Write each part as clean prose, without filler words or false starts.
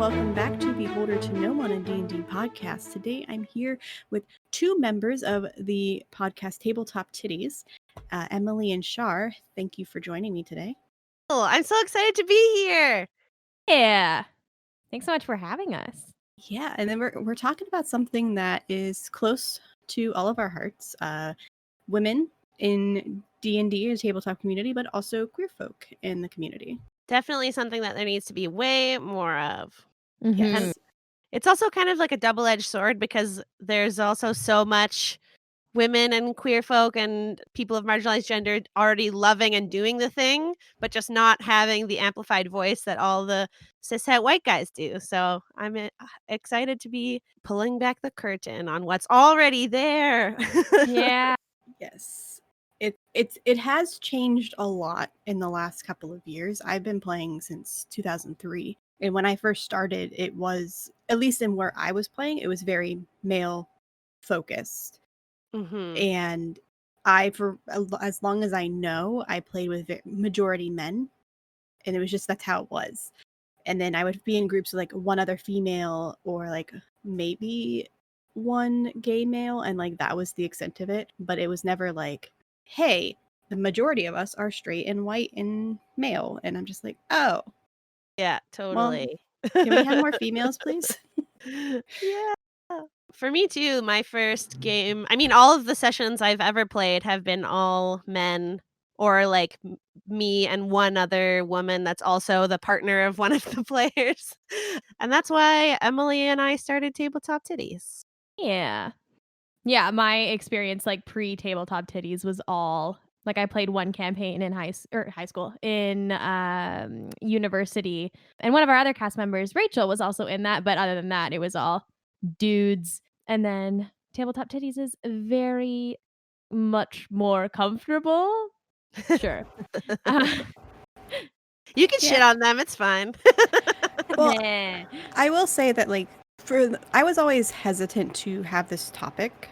welcome back to Beholder to No One, a D&D podcast. Today I'm here with two members of the podcast Table Top Tiddies, Emily and Shar. Thank you for joining me today. Oh, I'm so excited to be here. Yeah. Thanks so much for having us. Yeah, and then we're talking about something that is close to all of our hearts. Women in D&D, a tabletop community, but also queer folk in the community. Definitely something that there needs to be way more of. Yes. And it's also kind of like a double-edged sword because there's also so much women and queer folk and people of marginalized gender already loving and doing the thing, but just not having the amplified voice that all the cishet white guys do. So I'm excited to be pulling back the curtain on what's already there. Yeah. Yes. It has changed a lot in the last couple of years. I've been playing since 2003. And when I first started, it was, at least in where I was playing, it was very male focused. And for as long as I know, I played with majority men. And it was just, that's how it was. And then I would be in groups with like one other female or like maybe one gay male. And like that was the extent of it. But it was never like, hey, the majority of us are straight and white and male. And I'm just like, oh. Yeah, totally. Well, can we have more females, please? Yeah. For me too, my first game, I mean, all of the sessions I've ever played have been all men or like me and one other woman that's also the partner of one of the players. And that's why Emily and I started Tabletop Tiddies. Yeah. Yeah, my experience like pre-Tabletop Tiddies was all like I played one campaign in high school in university, and one of our other cast members, Rachel, was also in that. But other than that, it was all dudes. And then Tabletop Tiddies is very much more comfortable. Sure. You can shit on them. It's fine. Well, I will say that like I was always hesitant to have this topic.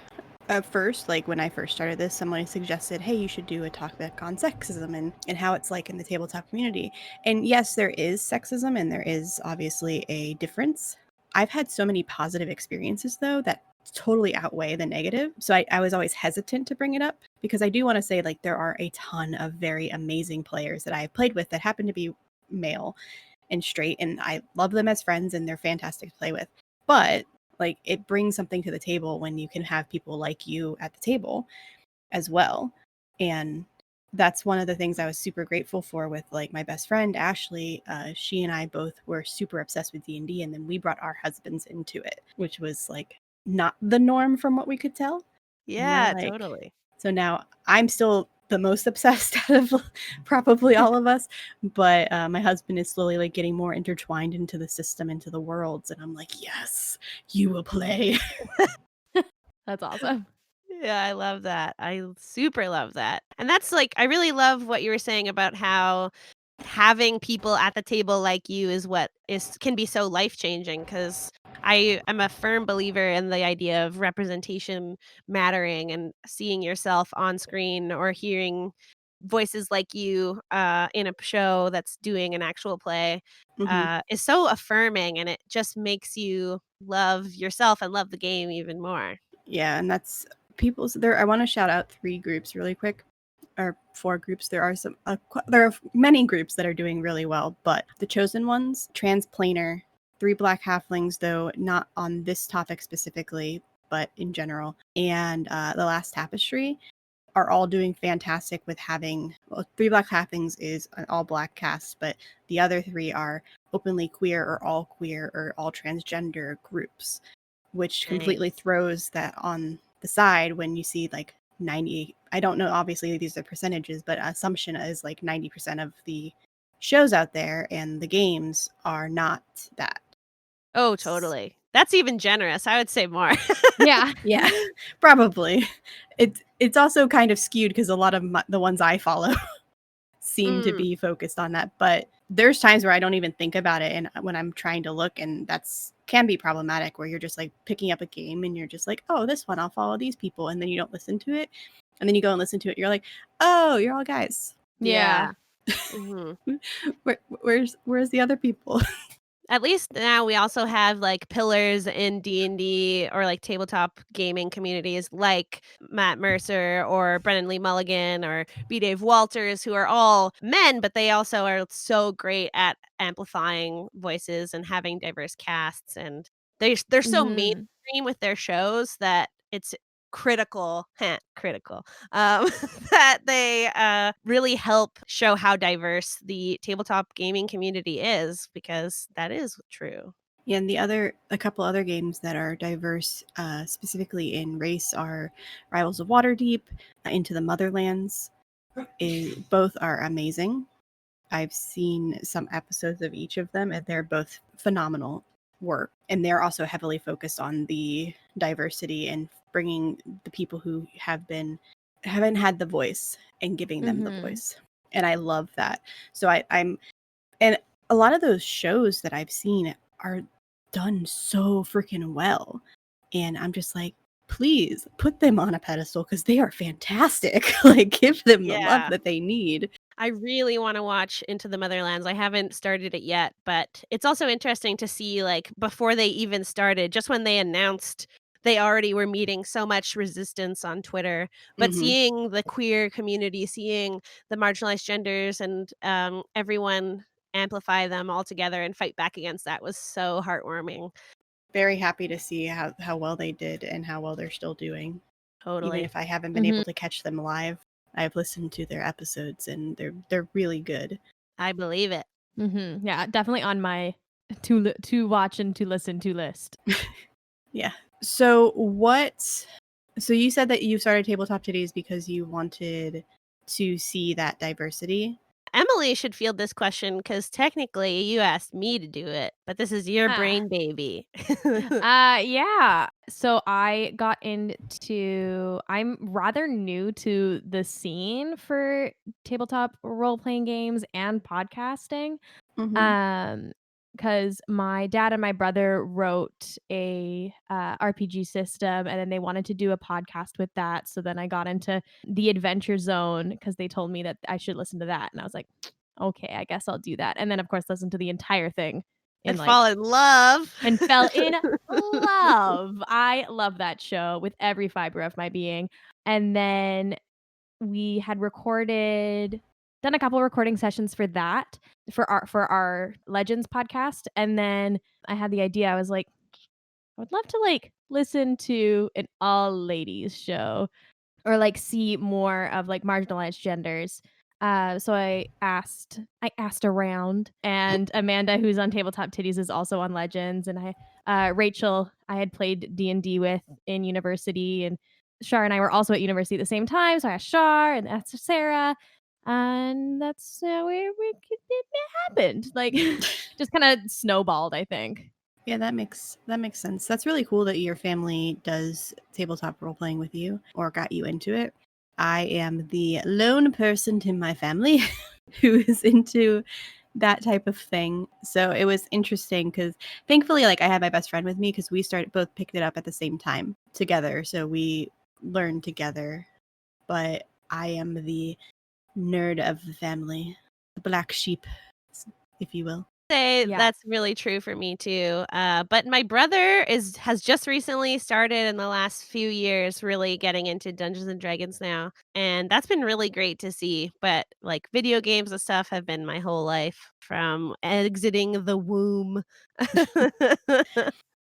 At first, like when I first started this, someone suggested, hey, you should do a topic on sexism and how it's like in the tabletop community. And yes, there is sexism and there is obviously a difference. I've had so many positive experiences, though, that totally outweigh the negative. So I was always hesitant to bring it up because I do want to say like there are a ton of very amazing players that I have played with that happen to be male and straight, and I love them as friends and they're fantastic to play with. But like it brings something to the table when you can have people like you at the table as well. And that's one of the things I was super grateful for with like my best friend Ashley. She and I both were super obsessed with D&D, and then we brought our husbands into it, which was like not the norm from what we could tell. Yeah, like, totally. So now I'm still the most obsessed out of probably all of us, but my husband is slowly like getting more intertwined into the system, into the worlds, and I'm like, yes, you will play. That's awesome. Yeah, I love that. I super love that. And that's like, I really love what you were saying about how having people at the table like you is what can be so life-changing, because I am a firm believer in the idea of representation mattering, and seeing yourself on screen or hearing voices like you in a show that's doing an actual play is so affirming, and it just makes you love yourself and love the game even more. Yeah, and that's people's there. I want to shout out 3 groups really quick, or 4 groups. There are there are many groups that are doing really well, but the chosen ones, Transplanar, 3 Black Halflings, though not on this topic specifically, but in general, and the Last Tapestry are all doing fantastic with having, well, 3 Black Halflings is an all Black cast, but the other 3 are openly queer or all transgender groups, which completely throws that on the side when you see like 90, I don't know, obviously these are percentages, but assumption is like 90% of the shows out there and the games are not that. Oh, totally. That's even generous. I would say more. Yeah. Yeah, probably. It's also kind of skewed because a lot of the ones I follow seem to be focused on that, but there's times where I don't even think about it, and when I'm trying to look, and that's can be problematic, where you're just like picking up a game and you're just like, oh, this one, I'll follow these people, and then you don't listen to it, and then you go and listen to it, you're like, oh, you're all guys. Yeah. Where's the other people? At least now we also have, like, pillars in D&D or, like, tabletop gaming communities like Matt Mercer or Brennan Lee Mulligan or B. Dave Walters, who are all men, but they also are so great at amplifying voices and having diverse casts, and they're so Mhm. mainstream with their shows that it's critical, that they, really help show how diverse the tabletop gaming community is, because that is true. Yeah, and a couple other games that are diverse, specifically in race, are Rivals of Waterdeep, Into the Motherlands. Both are amazing. I've seen some episodes of each of them, and they're both phenomenal work. And they're also heavily focused on the diversity and bringing the people who haven't had the voice and giving them the Mhm. voice. And I love that. So I'm and a lot of those shows that I've seen are done so freaking well. And I'm just like, please put them on a pedestal because they are fantastic. Like, give them the love Yeah. that they need. I really wanna watch Into the Motherlands. I haven't started it yet, but it's also interesting to see, like, before they even started, just when they announced, they already were meeting so much resistance on Twitter, but Hmm. seeing the queer community, seeing the marginalized genders and, everyone amplify them all together and fight back against that was so heartwarming. Very happy to see how well they did and how well they're still doing. Even Totally. if I haven't been Mhm. able to catch them live, I've listened to their episodes and they're really good. I believe it. Mhm. Yeah, definitely on my to watch and to listen to list. Yeah. So you said that you started Tabletop Titties because you wanted to see that diversity. Emily should field this question because technically you asked me to do it, but this is your Ah. brain baby. Yeah. So I got into I'm rather new to the scene for tabletop role playing games and podcasting. Mhm. Because my dad and my brother wrote a RPG system, and then they wanted to do a podcast with that. So then I got into the Adventure Zone because they told me that I should listen to that, and I was like, okay, I guess I'll do that. And then of course listen to the entire thing in And like fall in love. and fell in love. I love that show with every fiber of my being. And then we had done a couple recording sessions for that, for our Legends podcast, and then I had the idea, I was like, I would love to, like, listen to an all ladies show or, like, see more of, like, marginalized genders. So I asked around, and Amanda, who's on Tabletop Titties, is also on Legends, and Rachel, I had played D&D with in university, and Shar and I were also at university at the same time, so I asked Shar and asked Sarah, and that's how it happened. Like, just kinda snowballed, I think. Yeah, that makes sense. That's really cool that your family does tabletop role playing with you or got you into it. I am the lone person in my family who is into that type of thing. So it was interesting because thankfully, like I had my best friend with me because we started both picked it up at the same time together. So we learned together. But I am the nerd of the family, the black sheep, if you will. Say Yeah. that's really true for me too. But my brother has just recently started in the last few years really getting into Dungeons and Dragons now, and that's been really great to see. But like video games and stuff have been my whole life from exiting the womb.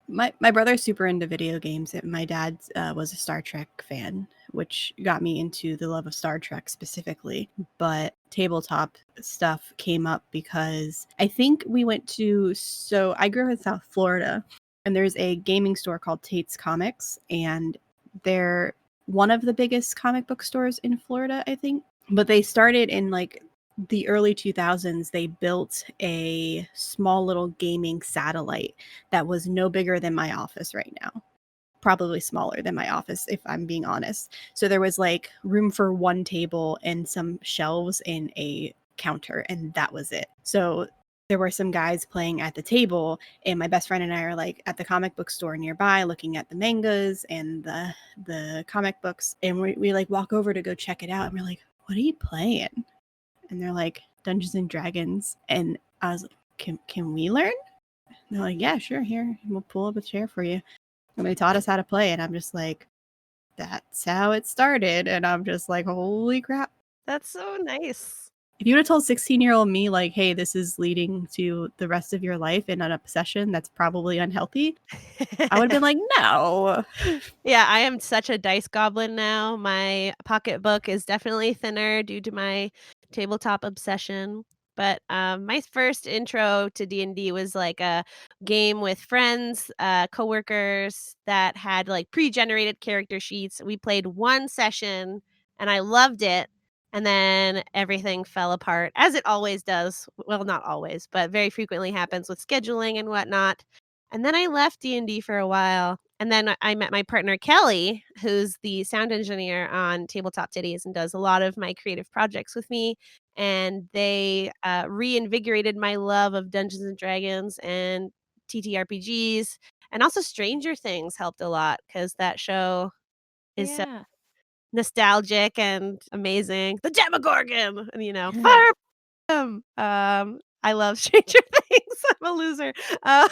My brother's super into video games. And my dad was a Star Trek fan, which got me into the love of Star Trek specifically. But tabletop stuff came up because I think we went to. So I grew up in South Florida, and there's a gaming store called Tate's Comics, and they're one of the biggest comic book stores in Florida, I think. But they started in like the early 2000s. They built a small little gaming satellite that was no bigger than my office right now. Probably smaller than my office, if I'm being honest. So there was like room for one table and some shelves and a counter, and that was it. So there were some guys playing at the table, and my best friend and I are like at the comic book store nearby looking at the mangas and the comic books. And we like walk over to go check it out, and we're like, what are you playing? And they're like, Dungeons and Dragons. And I was like, can we learn? they're like, yeah, sure, here, we'll pull up a chair for you. And they taught us how to play, and I'm just like, that's how it started. And I'm just like, holy crap. That's so nice. If you would have told 16-year-old me, like, hey, this is leading to the rest of your life in an obsession that's probably unhealthy, I would have been like, no. Yeah, I am such a dice goblin now. My pocketbook is definitely thinner due to my tabletop obsession. But my first intro to D&D was like a game with friends, coworkers that had like pre-generated character sheets. We played one session and I loved it. And then everything fell apart, as it always does. Well, not always, but very frequently happens with scheduling and whatnot. And then I left D&D for a while, and then I met my partner, Kelly, who's the sound engineer on Table Top Tiddies and does a lot of my creative projects with me, and they, reinvigorated my love of Dungeons& and Dragons and TTRPGs, and also Stranger Things helped a lot because that show is so Yeah. nostalgic and amazing. The Demogorgon! And, fire him! I love Stranger Things. I'm a loser. Um,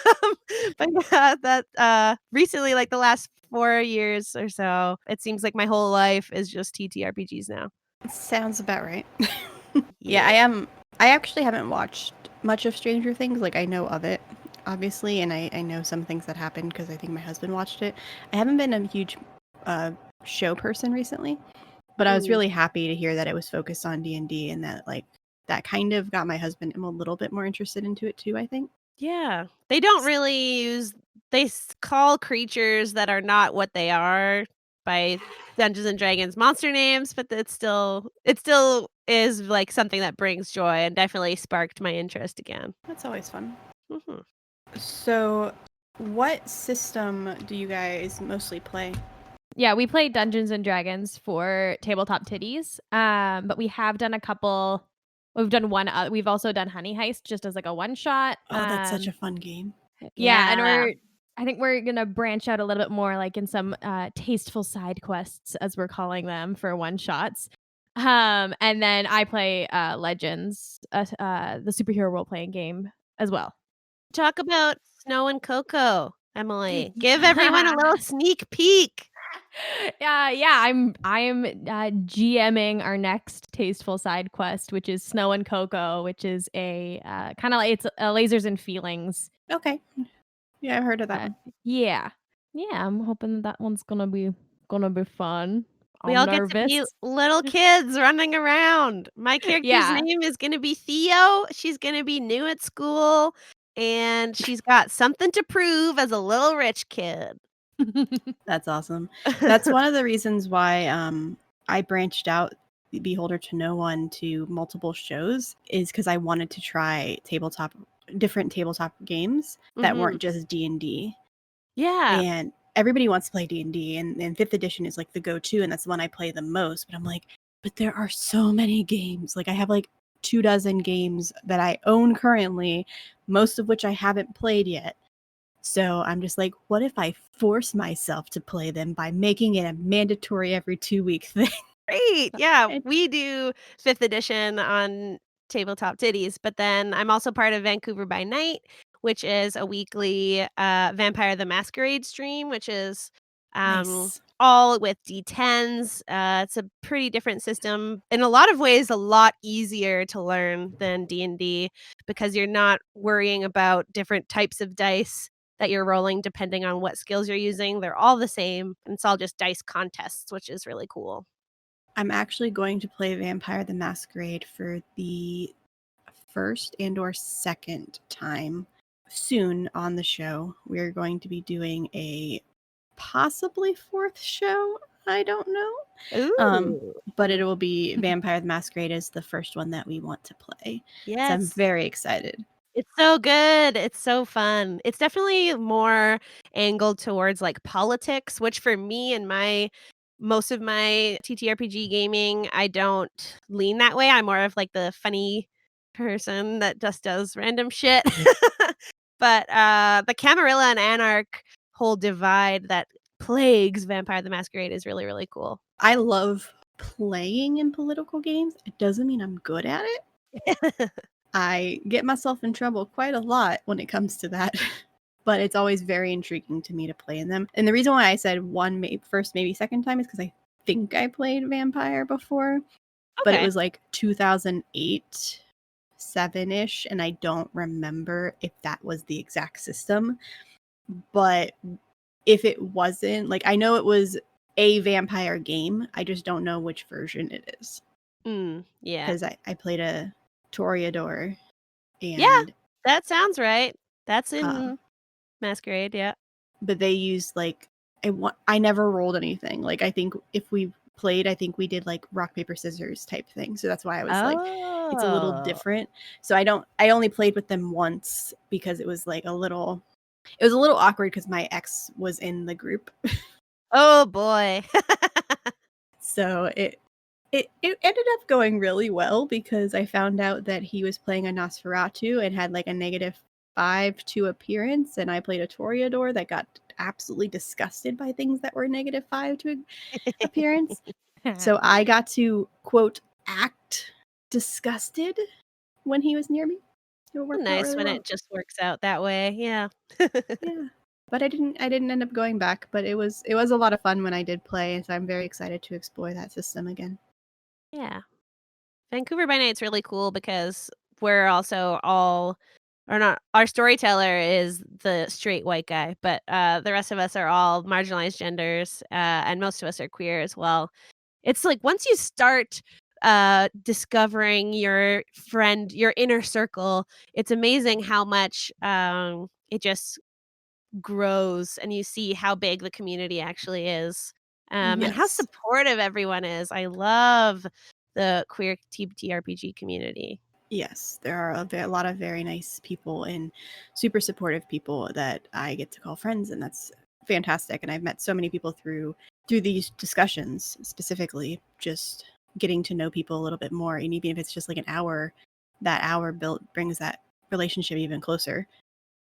but yeah, that recently, like the last 4 years or so, it seems like my whole life is just TTRPGs now. Sounds about right. Yeah, Yeah. I actually haven't watched much of Stranger Things. Like, I know of it, obviously, and I know some things that happened because I think my husband watched it. I haven't been a huge uh, show person recently, but I was Mm. really happy to hear that it was focused on D&D and that, like, that kind of got my husband a little bit more interested into it too, I think. Yeah. They don't really call creatures that are not what they are by Dungeons& and Dragons monster names, but it still is, like, something that brings joy and definitely sparked my interest again. That's always fun. Mhm. So, what system do you guys mostly play? Yeah, we played Dungeons and Dragons for Tabletop Tiddies, but we have done a couple. We've done one. We've also done Honey Heist just as like a one shot. Oh, that's such a fun game. Yeah, and Yeah. I think we're gonna branch out a little bit more, like in some tasteful side quests, as we're calling them, for one shots. And then I play Legends, the superhero role playing game as well. Talk about Snow and Coco, Emily. Give everyone a little sneak peek. Yeah, I am GMing our next tasteful side quest, which is Snow and Coco, which is a kind of like it's lasers and feelings. Okay. Yeah, I've heard of that Uh, one. yeah, yeah. I'm hoping that one's gonna be fun. We I'm all get to nervous. be little kids running around. My character's Yeah. name is gonna be Theo. She's gonna be new at school, and she's got something to prove as a little rich kid. That's awesome. That's one of the reasons why I branched out Beholder to No One to multiple shows is because I wanted to try different tabletop games that Mhm. weren't just D&D. Yeah. And everybody wants to play D&D, and 5th edition is like the go-to, and that's the one I play the most. But I'm like, but there are so many games. Like, I have like 24 games that I own currently, most of which I haven't played yet. So I'm just like, what if I force myself to play them by making it a mandatory every 2-week thing? Great. Yeah, And we do 5th edition on Tabletop Tiddies, but then I'm also part of Vancouver by Night, which is a weekly Vampire the Masquerade stream, which is nice. all with D10s. It's a pretty different system. In a lot of ways, a lot easier to learn than D&D because you're not worrying about different types of dice that you're rolling depending on what skills you're using. They're all the same. And it's all just dice contests, which is really cool. I'm actually going to play Vampire the Masquerade for the first and or second time soon on the show. We're going to be doing a possibly 4th show. I don't know. Ooh. But it will be Vampire the Masquerade as the first one that we want to play. So I'm Yes. very excited. It's so good. It's so fun. It's definitely more angled towards, like, politics, which for me and most of my TTRPG gaming, I don't lean that way. I'm more of, like, the funny person that just does random shit. But, the Camarilla and Anarch whole divide that plagues Vampire the Masquerade is really, really cool. I love playing in political games. It doesn't mean I'm good at it. I get myself in trouble quite a lot when it comes to that. But it's always very intriguing to me to play in them. And the reason why I said first, maybe second time is because I think I played Vampire before, but it Okay. was like 2008, 7-ish, and I don't remember if that was the exact system. But if it wasn't, like, I know it was a vampire game. I just don't know which version it is. Yeah. Because I played a Toreador, Yeah, and that sounds right. That's uh, in Masquerade, yeah. but they used like I never rolled anything. Like, I think if we played, I think we did like rock paper scissors type thing. So that's why I was like, it's a little Oh. different. So I only played with them once because it was like a little awkward because my ex was in the group. Oh, boy. So it ended up going really well because I found out that he was playing a Nosferatu and had like a -5 to appearance, and I played a Toreador that got absolutely disgusted by things that were -5 to appearance. So I got to, quote, act disgusted when he was near me. It worked out Nice really when well. it just works out that way, yeah. Yeah. But I didn't end up going back, but it was a lot of fun when I did play, and so I'm very excited to explore that system again. Yeah. Vancouver by Night's really cool because we're also all or not our storyteller is the straight white guy, but, the rest of us are all marginalized genders, and most of us are queer as well. It's like once you start, discovering your inner circle, it's amazing how much, it just grows and you see how big the community actually is, and how Yes. supportive everyone is. I love the queer TTRPG community. Yes, there are a lot of very nice people and super supportive people that I get to call friends, and that's fantastic. And I've met so many people through these discussions, specifically just getting to know people a little bit more. And even if it's just like an hour, that hour brings that relationship even closer.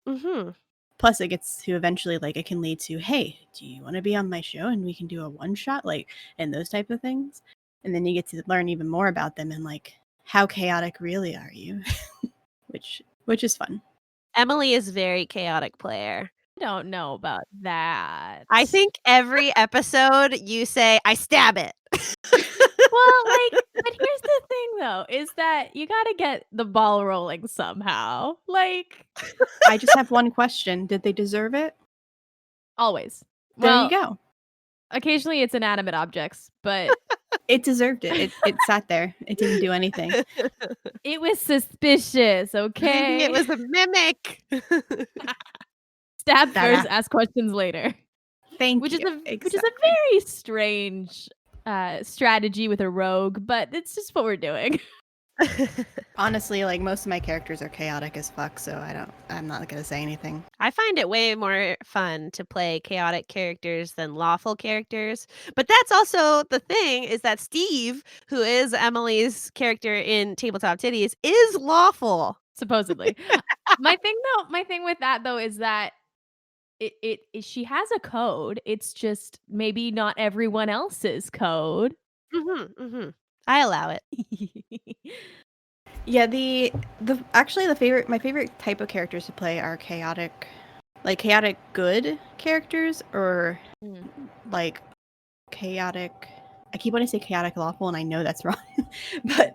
Mhm. Plus, it gets to eventually, like, it can lead to, hey, do you want to be on my show and we can do a one shot, like, and those type of things. And then you get to learn even more about them and like, how chaotic really are you? which is fun. Emily is very chaotic player. I don't know about that. I think every episode you say, "I stab it." Well, like, but here's the thing though, is that you gotta get the ball rolling somehow. Like, I just have one question. Did they deserve it? always. There you Well, go. occasionally it's inanimate objects, but It deserved it. It sat there. It didn't do anything. it was suspicious, Maybe it okay? was a mimic. Stab That first, ask questions later. Thank Which is you. a Exactly. very strange, strategy with a rogue, but it's just what we're doing. Honestly, like, most of my characters are chaotic as fuck, so I'm not gonna say anything. I find it way more fun to play chaotic characters than lawful characters. But that's also the thing is that Steve, who is Emily's character in Tabletop Tiddies, is lawful. Supposedly. My thing with that though is that she has a code. It's just maybe not everyone else's code. Mhm, mhm. I allow it. Yeah, the actually my favorite type of characters to play are chaotic, like chaotic good characters, or Mm. like chaotic. I keep wanting to say chaotic lawful, and I know that's wrong, but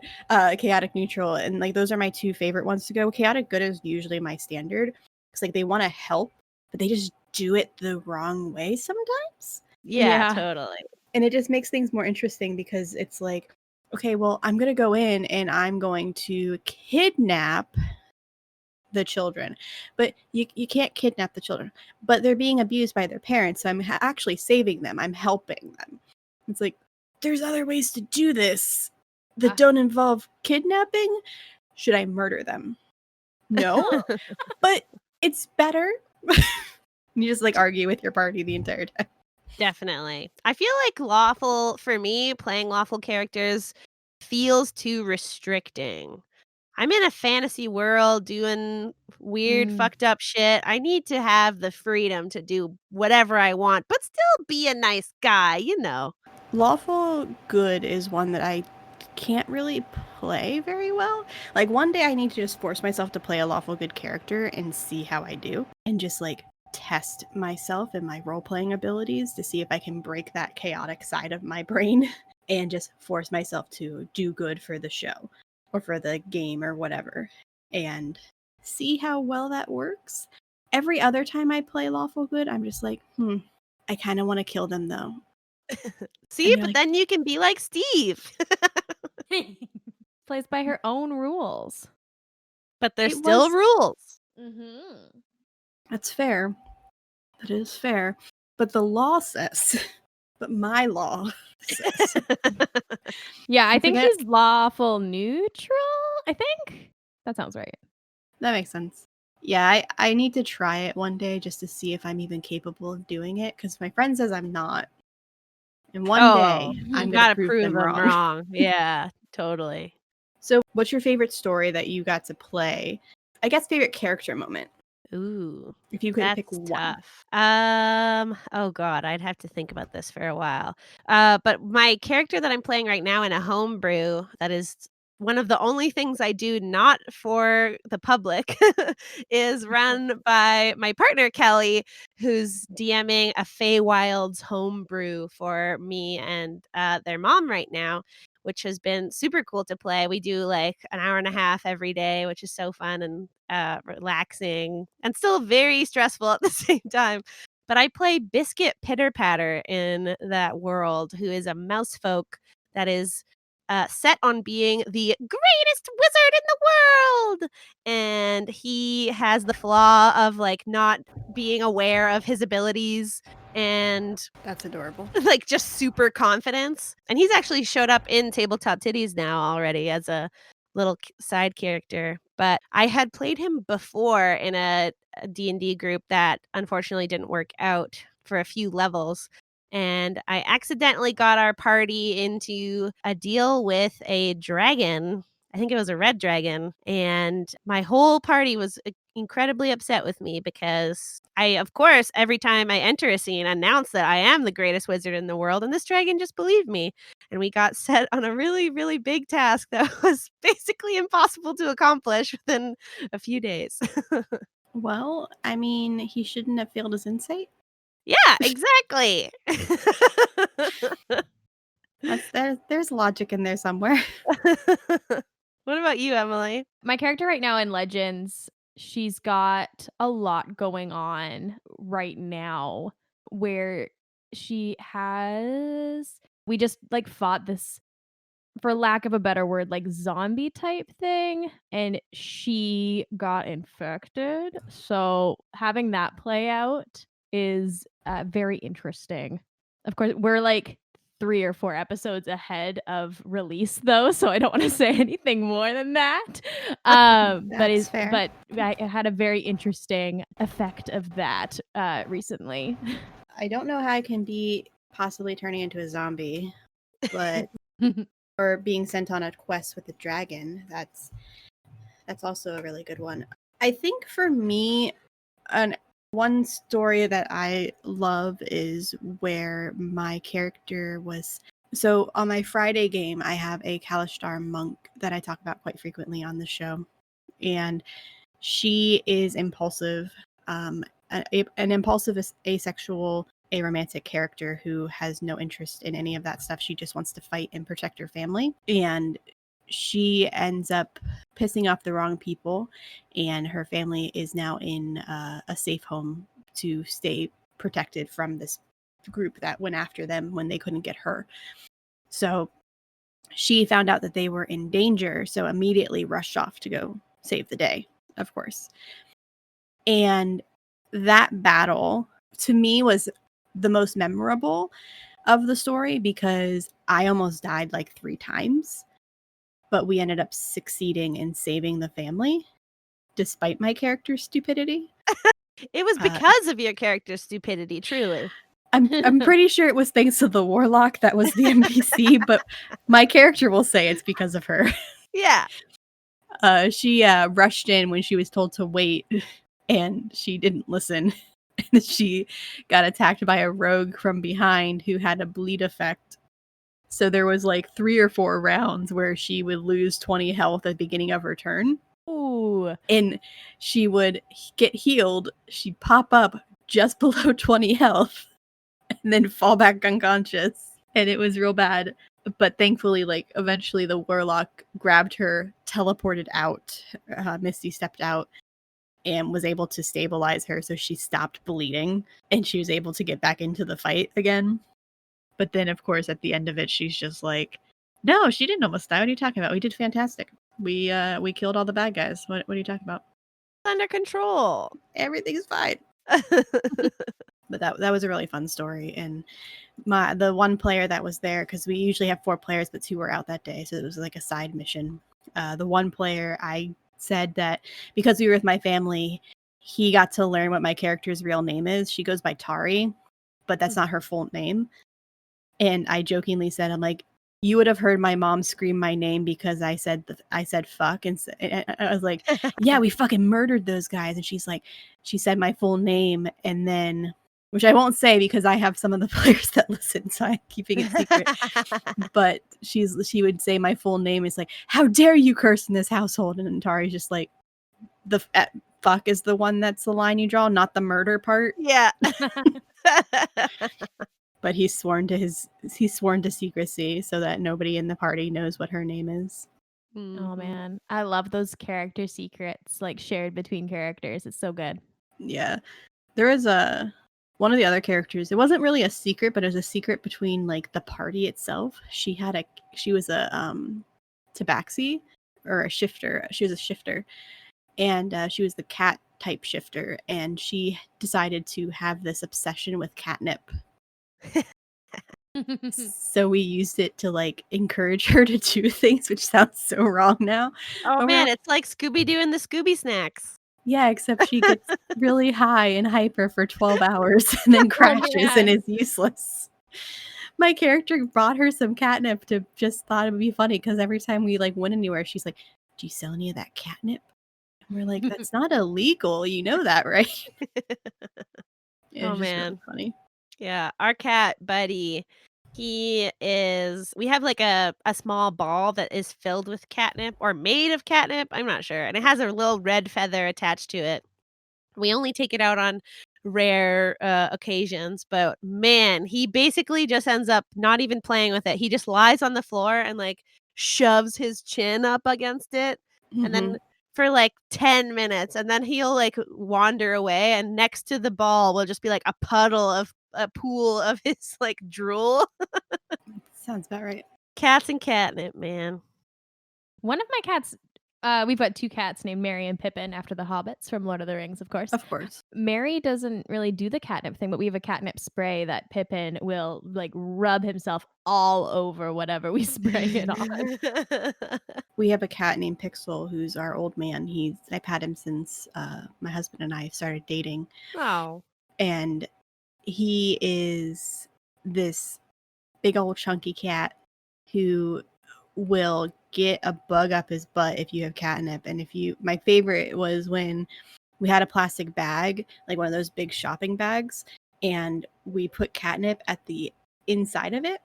chaotic neutral, and like those are my two favorite ones to go. Chaotic good is usually my standard because like they want to help, but they just do it the wrong way sometimes. Yeah, Yeah. totally. And it just makes things more interesting because it's like, okay, well, I'm going to go in and I'm going to kidnap the children. But you can't kidnap the children. But they're being abused by their parents. So I'm actually saving them. I'm helping them. It's like, there's other ways to do this that don't involve kidnapping. Should I murder them? No, but it's better. You just like argue with your party the entire time. Definitely. I feel like lawful for me, playing lawful characters feels too restricting. I'm in a fantasy world doing weird, Mm. fucked up shit. I need to have the freedom to do whatever I want, but still be a nice guy, you know. Lawful good is one that I can't really play very well. Like one day I need to just force myself to play a lawful good character and see how I do, and just like test myself and my role-playing abilities to see if I can break that chaotic side of my brain and just force myself to do good for the show or for the game or whatever, and see how well that works. Every other time I play lawful good, I'm just like, I kind of want to kill them though. See, but then you can be like Steve. Plays by her own rules. But there's still rules. Mm-hmm. That's fair. That is fair. But the law says, but my law says. Yeah, I think he's lawful neutral, I think. That sounds right. That makes sense. Yeah, I need to try it one day just to see if I'm even capable of doing it, because my friend says I'm not. And one day, I'm going to prove them wrong. Yeah, totally. So what's your favorite story that you got to play? I guess favorite character moment. Ooh, if you could pick that's one. tough. Oh God, I'd have to think about this for a while. But my character that I'm playing right now in a homebrew, that is one of the only things I do not for the public, is run by my partner Kelly, who's DMing a Feywilds homebrew for me and their mom right now, which has been super cool to play. We do like an hour and a half every day, which is so fun and relaxing and still very stressful at the same time. But I play Biscuit Pitter Patter in that world, who is a mouse folk that is set on being the greatest wizard in the world. And he has the flaw of like not being aware of his abilities and That's adorable. like just super confidence. And he's actually showed up in Tabletop Tiddies now already as a little side character. But I had played him before in a D&D group that unfortunately didn't work out for a few levels. And I accidentally got our party into a deal with a dragon. I think it was a red dragon. And my whole party was incredibly upset with me because I, of course, every time I enter a scene, announce that I am the greatest wizard in the world. And this dragon just believed me. And we got set on a really, really big task that was basically impossible to accomplish within a few days. Well, I mean, he shouldn't have failed his insight. Yeah, exactly. There's logic in there somewhere. What about you, Emily? My character right now in Legends, she's got a lot going on right now where we just like fought this, for lack of a better word, like zombie type thing, and she got infected. So having that play out is very interesting. Of course, we're like 3 or 4 episodes ahead of release though, so I don't want to say anything more than that. That's fair. But I had a very interesting effect of that recently. I don't know how I can be possibly turning into a zombie, but or being sent on a quest with a dragon. That's also a really good one. I think for me, one story that I love is where my character was. So on my Friday game, I have a Kalishtar monk that I talk about quite frequently on the show, and she is impulsive, an impulsive, asexual, aromantic character who has no interest in any of that stuff. She just wants to fight and protect her family, and she ends up pissing off the wrong people, and her family is now in a safe home to stay protected from this group that went after them when they couldn't get her. So she found out that they were in danger, so immediately rushed off to go save the day, of course. And that battle to me was the most memorable of the story because I almost died like 3 times. But we ended up succeeding in saving the family, despite my character's stupidity. It was because of your character's stupidity, truly. I'm pretty sure it was thanks to the warlock that was the NPC, but my character will say it's because of her. Yeah. She rushed in when she was told to wait, and she didn't listen. And she got attacked by a rogue from behind who had a bleed effect. So there was like 3 or 4 rounds where she would lose 20 health at the beginning of her turn. Ooh. And she would get healed. She'd pop up just below 20 health and then fall back unconscious. And it was real bad. But thankfully, like, eventually the warlock grabbed her, teleported out. Misty stepped out and was able to stabilize her, so she stopped bleeding and she was able to get back into the fight again. But then, of course, at the end of it, she's just like, "No, she didn't almost die. What are you talking about? We did fantastic. We killed all the bad guys. What are you talking about? Under control. Everything's fine." But that was a really fun story, and the one player that was there, because we usually have 4 players, but 2 were out that day, so it was like a side mission. The one player, I said that because we were with my family, he got to learn what my character's real name is. She goes by Tari, but that's not her full name. And I jokingly said, I'm like, you would have heard my mom scream my name because I said fuck, and I was like, yeah, we fucking murdered those guys. And she's like, she said my full name, and then, which I won't say because I have some of the players that listen, so I'm keeping it secret. But she would say my full name. It's like, how dare you curse in this household? And Tari's just like, the fuck is the one that's the line you draw, not the murder part. Yeah. But he's sworn to secrecy so that nobody in the party knows what her name is. Oh man, I love those character secrets, like shared between characters. It's so good. Yeah, there is one of the other characters. It wasn't really a secret, but it was a secret between like the party itself. She was a tabaxi or a shifter. She was a shifter, and she was the cat type shifter, and she decided to have this obsession with catnip. So we used it to like encourage her to do things, which sounds so wrong now. Oh But man, it's like Scooby-Doo and the Scooby Snacks. Yeah, except she gets really high and hyper for 12 hours and then crashes and is useless. My character brought her some catnip to just thought it would be funny because every time we like went anywhere, she's like, "Do you sell any of that catnip?" And we're like, "That's not illegal, you know that, right?" It's just really funny. Yeah, our cat Buddy, we have like a small ball that is filled with catnip or made of catnip, I'm not sure, and it has a little red feather attached to it. We only take it out on rare occasions, but man, he basically just ends up not even playing with it. He just lies on the floor and like shoves his chin up against it, and then for like 10 minutes, and then he'll like wander away, and next to the ball will just be like a pool of his like drool. Sounds about right. Cats and catnip, man. One of my cats, we've got 2 cats named Merry and Pippin after the hobbits from Lord of the Rings, of course. Of course. Merry doesn't really do the catnip thing, but we have a catnip spray that Pippin will like rub himself all over whatever we spray it on. We have a cat named Pixel who's our old man. I've had him since my husband and I started dating. Oh. And he is this big old chunky cat who will get a bug up his butt if you have catnip. And my favorite was when we had a plastic bag, like one of those big shopping bags, and we put catnip at the inside of it,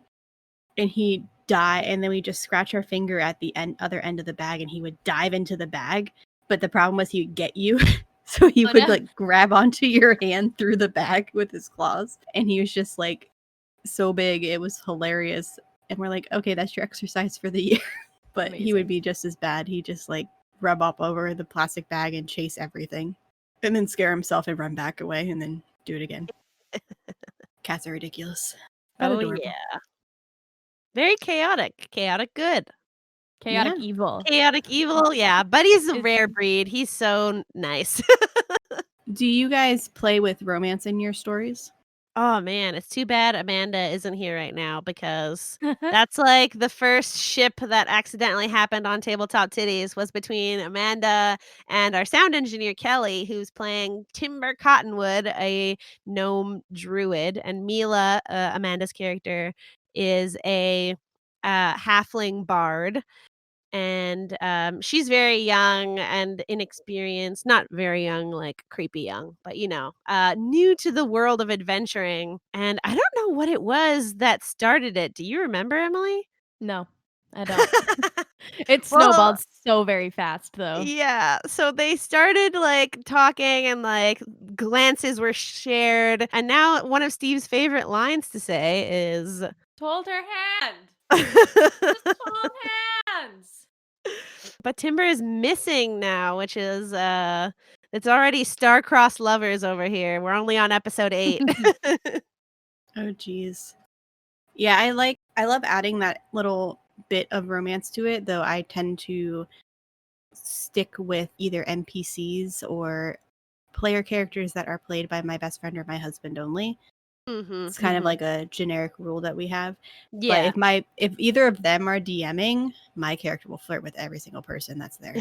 and he'd die, and then we just scratch our finger at the other end of the bag, and he would dive into the bag. But the problem was he would get you. So he would like grab onto your hand through the bag with his claws, and he was just like so big. It was hilarious. And we're like, okay, that's your exercise for the year. But Amazing. He would be just as bad. He'd just like rub up over the plastic bag and chase everything, and then scare himself and run back away and then do it again. Cats are ridiculous. Adorable. Yeah. Very chaotic. Chaotic good. Chaotic evil. Chaotic evil, yeah. Buddy's a rare breed. He's so nice. Do you guys play with romance in your stories? Oh man, it's too bad Amanda isn't here right now because that's like the first ship that accidentally happened on Tabletop Tiddies was between Amanda and our sound engineer Kelly, who's playing Timber Cottonwood, a gnome druid, and Mila, Amanda's character, is a halfling bard. and she's very young and inexperienced, not very young, like creepy young, but new to the world of adventuring. And I don't know what it was that started it. Do you remember, Emily? No, I don't. It Well, snowballed so very fast, though. yeah. So they started like talking and like glances were shared. And now one of Steve's favorite lines to say is Hold her hand. Just hold hands. But Timber is missing now, which is it's already star-crossed lovers over here. We're only on episode 8. Oh geez. Yeah, I love adding that little bit of romance to it, though I tend to stick with either NPCs or player characters that are played by my best friend or my husband only. It's kind of like a generic rule that we have. Yeah. But if either of them are DMing, my character will flirt with every single person that's there.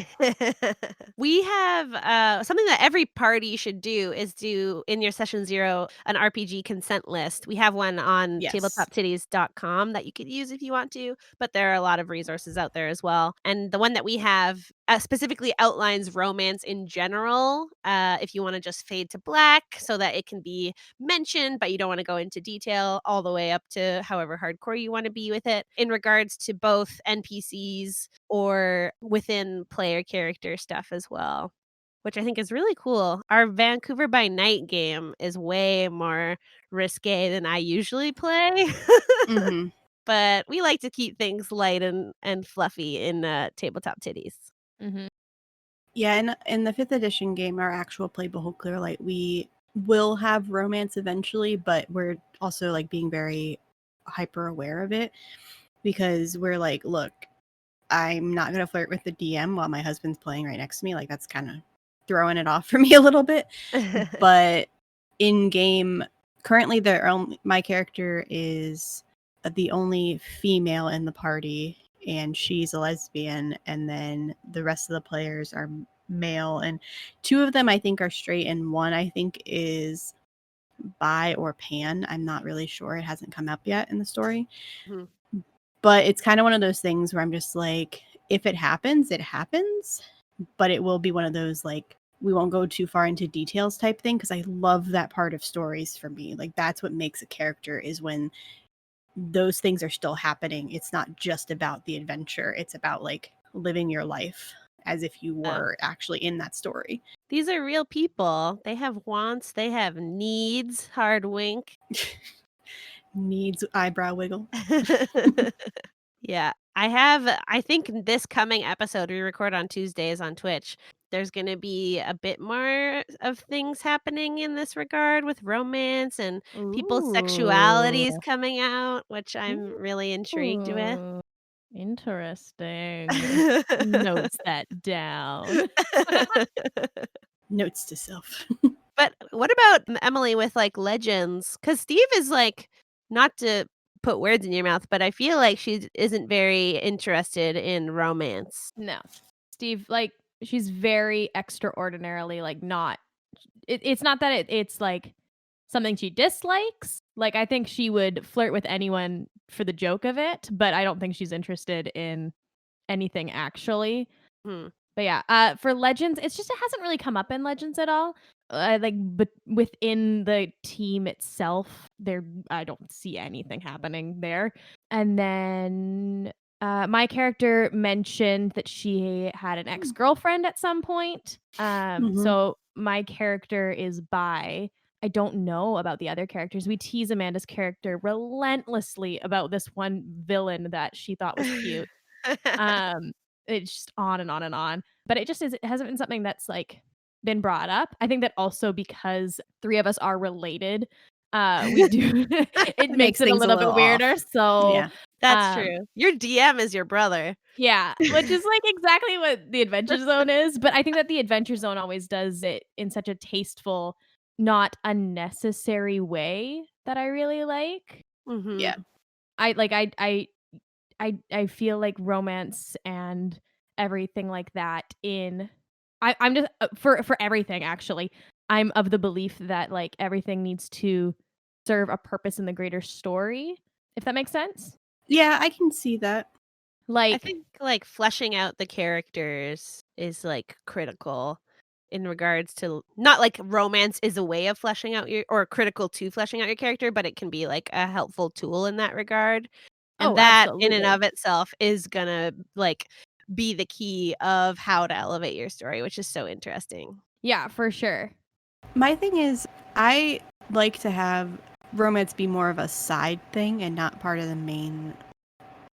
We have something that every party should do is do in your session 0 an RPG consent list. We have one on Yes. tabletoptiddies.com that you could use if you want to, but there are a lot of resources out there as well. And the one that we have specifically outlines romance in general. If you want to just fade to black so that it can be mentioned, but you don't want to go into detail, all the way up to however hardcore you want to be with it in regards to both NPCs or within player character stuff as well, which I think is really cool. Our Vancouver by Night game is way more risque than I usually play. Mm-hmm. But we like to keep things light and fluffy in Tabletop Tiddies. Mm-hmm. Yeah, in the 5th edition game, our actual playable Clearlight, we will have romance eventually, but we're also like being very hyper aware of it because we're like, look, I'm not going to flirt with the DM while my husband's playing right next to me. Like, that's kind of throwing it off for me a little bit. But in game, currently, my character is the only female in the party, and she's a lesbian. And then the rest of the players are male, and 2 of them I think are straight, and 1 I think is bi or pan. I'm not really sure. It hasn't come up yet in the story. Mhm. But it's kind of one of those things where I'm just like, if it happens, it happens. But it will be one of those, like, we won't go too far into details type thing, because I love that part of stories for me. Like, that's what makes a character, is when those things are still happening. It's not just about the adventure. It's about, like, living your life as if you were actually in that story. These are real people. They have wants. They have needs. Hard wink. Needs eyebrow wiggle. Yeah. I think this coming episode we record on Tuesdays on Twitch, there's going to be a bit more of things happening in this regard with romance and people's sexualities coming out, which I'm really intrigued with. Ooh, interesting. Notes that down. Notes to self. But what about Emily with like legends? Because Steve is like, not to put words in your mouth, but I feel like she isn't very interested in romance. No. Steve, like, she's very extraordinarily, like, not it's not that it's like something she dislikes. Like, I think she would flirt with anyone for the joke of it, but I don't think she's interested in anything actually. Hmm. But yeah, for Legends, it hasn't really come up in Legends at all. But within the team itself, I don't see anything happening there. And then my character mentioned that she had an ex-girlfriend at some point. So my character is bi. I don't know about the other characters. We tease Amanda's character relentlessly about this one villain that she thought was cute. It's just on and on and on. But it hasn't been something that's like been brought up. I think that also because 3 of us are related, we do it makes it a things a little bit little weirder. off. So Yeah. That's true. Your DM is your brother. yeah, which is like exactly what the Adventure Zone is. But I think that the Adventure Zone always does it in such a tasteful, not unnecessary way that I really like. Mm-hmm. Yeah. I feel like romance and everything like that I'm just for everything actually. I'm of the belief that like everything needs to serve a purpose in the greater story, if that makes sense. Yeah, I can see that. I Like, think, like, fleshing out the characters is, like, critical in regards to not like romance is a way of fleshing out your or critical to fleshing out your character, but it can be, like, a helpful tool in that regard, and oh, that in and absolutely. of itself is gonna, like, be the key of how to elevate your story, which is so interesting. Yeah, for sure. My thing is, I like to have romance be more of a side thing and not part of the main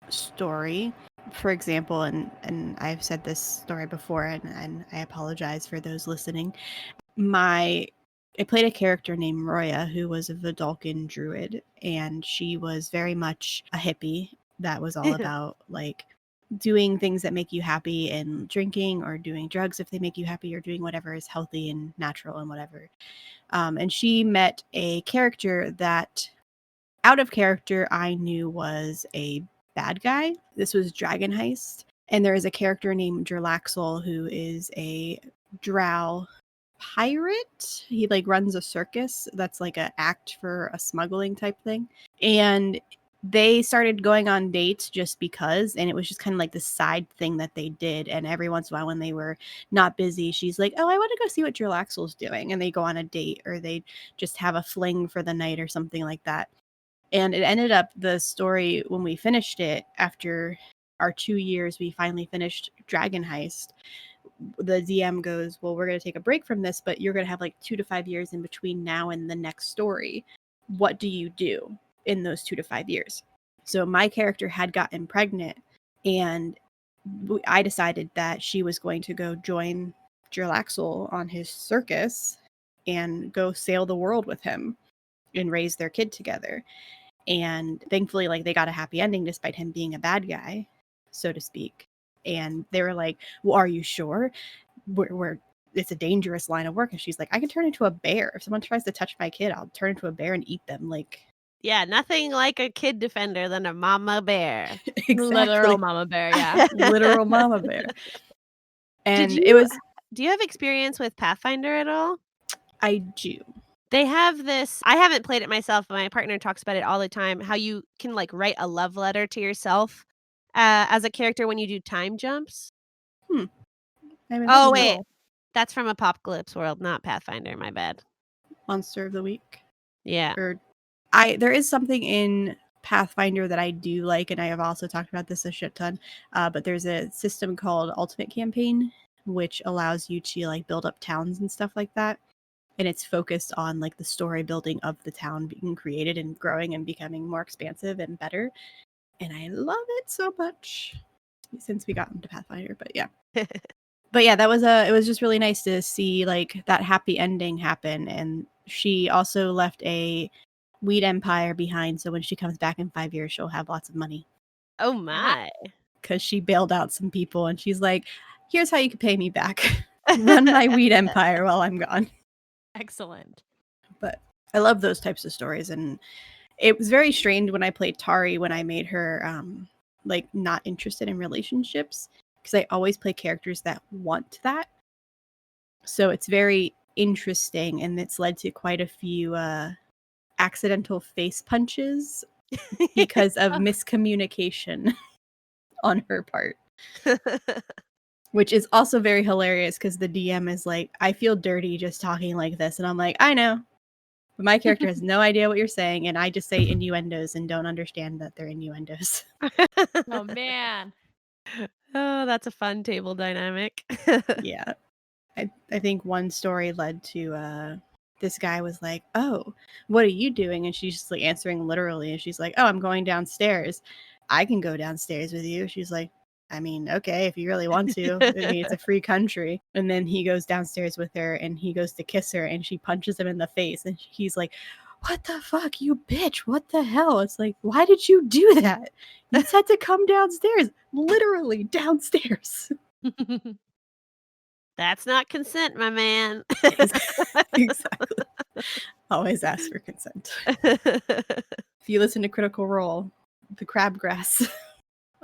story. For example, and I've said this story before, and I apologize for those listening. I played a character named Roya, who was a Vidalcan druid, and she was very much a hippie that was all about like doing things that make you happy and drinking or doing drugs if they make you happy or doing whatever is healthy and natural and whatever. And she met a character that out of character I knew was a bad guy. This was Dragon Heist. And there is a character named Dralaxel who is a drow pirate. He like runs a circus that's like an act for a smuggling type thing. And they started going on dates just because, and it was just kind of like the side thing that they did. And every once in a while when they were not busy, she's like, oh, I want to go see what Dralaxel's doing. And they go on a date or they just have a fling for the night or something like that. And it ended up, the story, when we finished it, after our 2 years, we finally finished Dragon Heist. The DM goes, well, we're going to take a break from this, but you're going to have like 2 to 5 years in between now and the next story. What do you do in those 2 to 5 years? So my character had gotten pregnant, and I decided that she was going to go join Dralaxel on his circus and go sail the world with him and raise their kid together. And thankfully, like, they got a happy ending despite him being a bad guy, so to speak. And they were like, well, are you sure? We're it's a dangerous line of work. And she's like, I can turn into a bear. If someone tries to touch my kid, I'll turn into a bear and eat them. Like, Yeah, nothing like a kid defender than a mama bear. Literal exactly. mama bear, yeah. Literal mama bear. Did And you do you have experience with Pathfinder at all? I do. They have this I haven't played it myself, but my partner talks about it all the time, how you can, like, write a love letter to yourself, as a character when you do time jumps. I haven't Oh, seen that. wait. That's from Apocalypse World, not Pathfinder, my bad. Monster of the Week. Yeah. Or there is something in Pathfinder that I do like, and I have also talked about this a shit ton. But there's a system called Ultimate Campaign, which allows you to like build up towns and stuff like that. And it's focused on like the story building of the town being created and growing and becoming more expansive and better. And I love it so much since we got into Pathfinder. But yeah. But yeah, it was just really nice to see like that happy ending happen. And she also left a weed empire behind, so when she comes back in 5 years, she'll have lots of money Oh my. because she bailed out some people, and she's like, here's how you can pay me back. Run my weed empire while I'm gone. Excellent. But I love those types of stories, and it was very strange when I played Tari, when I made her like not interested in relationships, because I always play characters that want that. So it's very interesting, and it's led to quite a few accidental face punches because of miscommunication on her part, which is also very hilarious because the DM is like, I feel dirty just talking like this. And I'm like, I know. But my character has no idea what you're saying. And I just say innuendos and don't understand that they're innuendos. Oh, man. Oh, that's a fun table dynamic. Yeah. I think one story led to this guy was like, oh, what are you doing? And she's just like answering literally. And she's like, oh, I'm going downstairs. I can go downstairs with you. She's like, I mean, okay, if you really want to. I mean, it's a free country. And then he goes downstairs with her and he goes to kiss her and she punches him in the face. And he's like, what the fuck, you bitch? What the hell? It's like, why did you do that? You said to come downstairs, literally downstairs. That's not consent, my man. Exactly. Always ask for consent. If you listen to Critical Role, the crabgrass,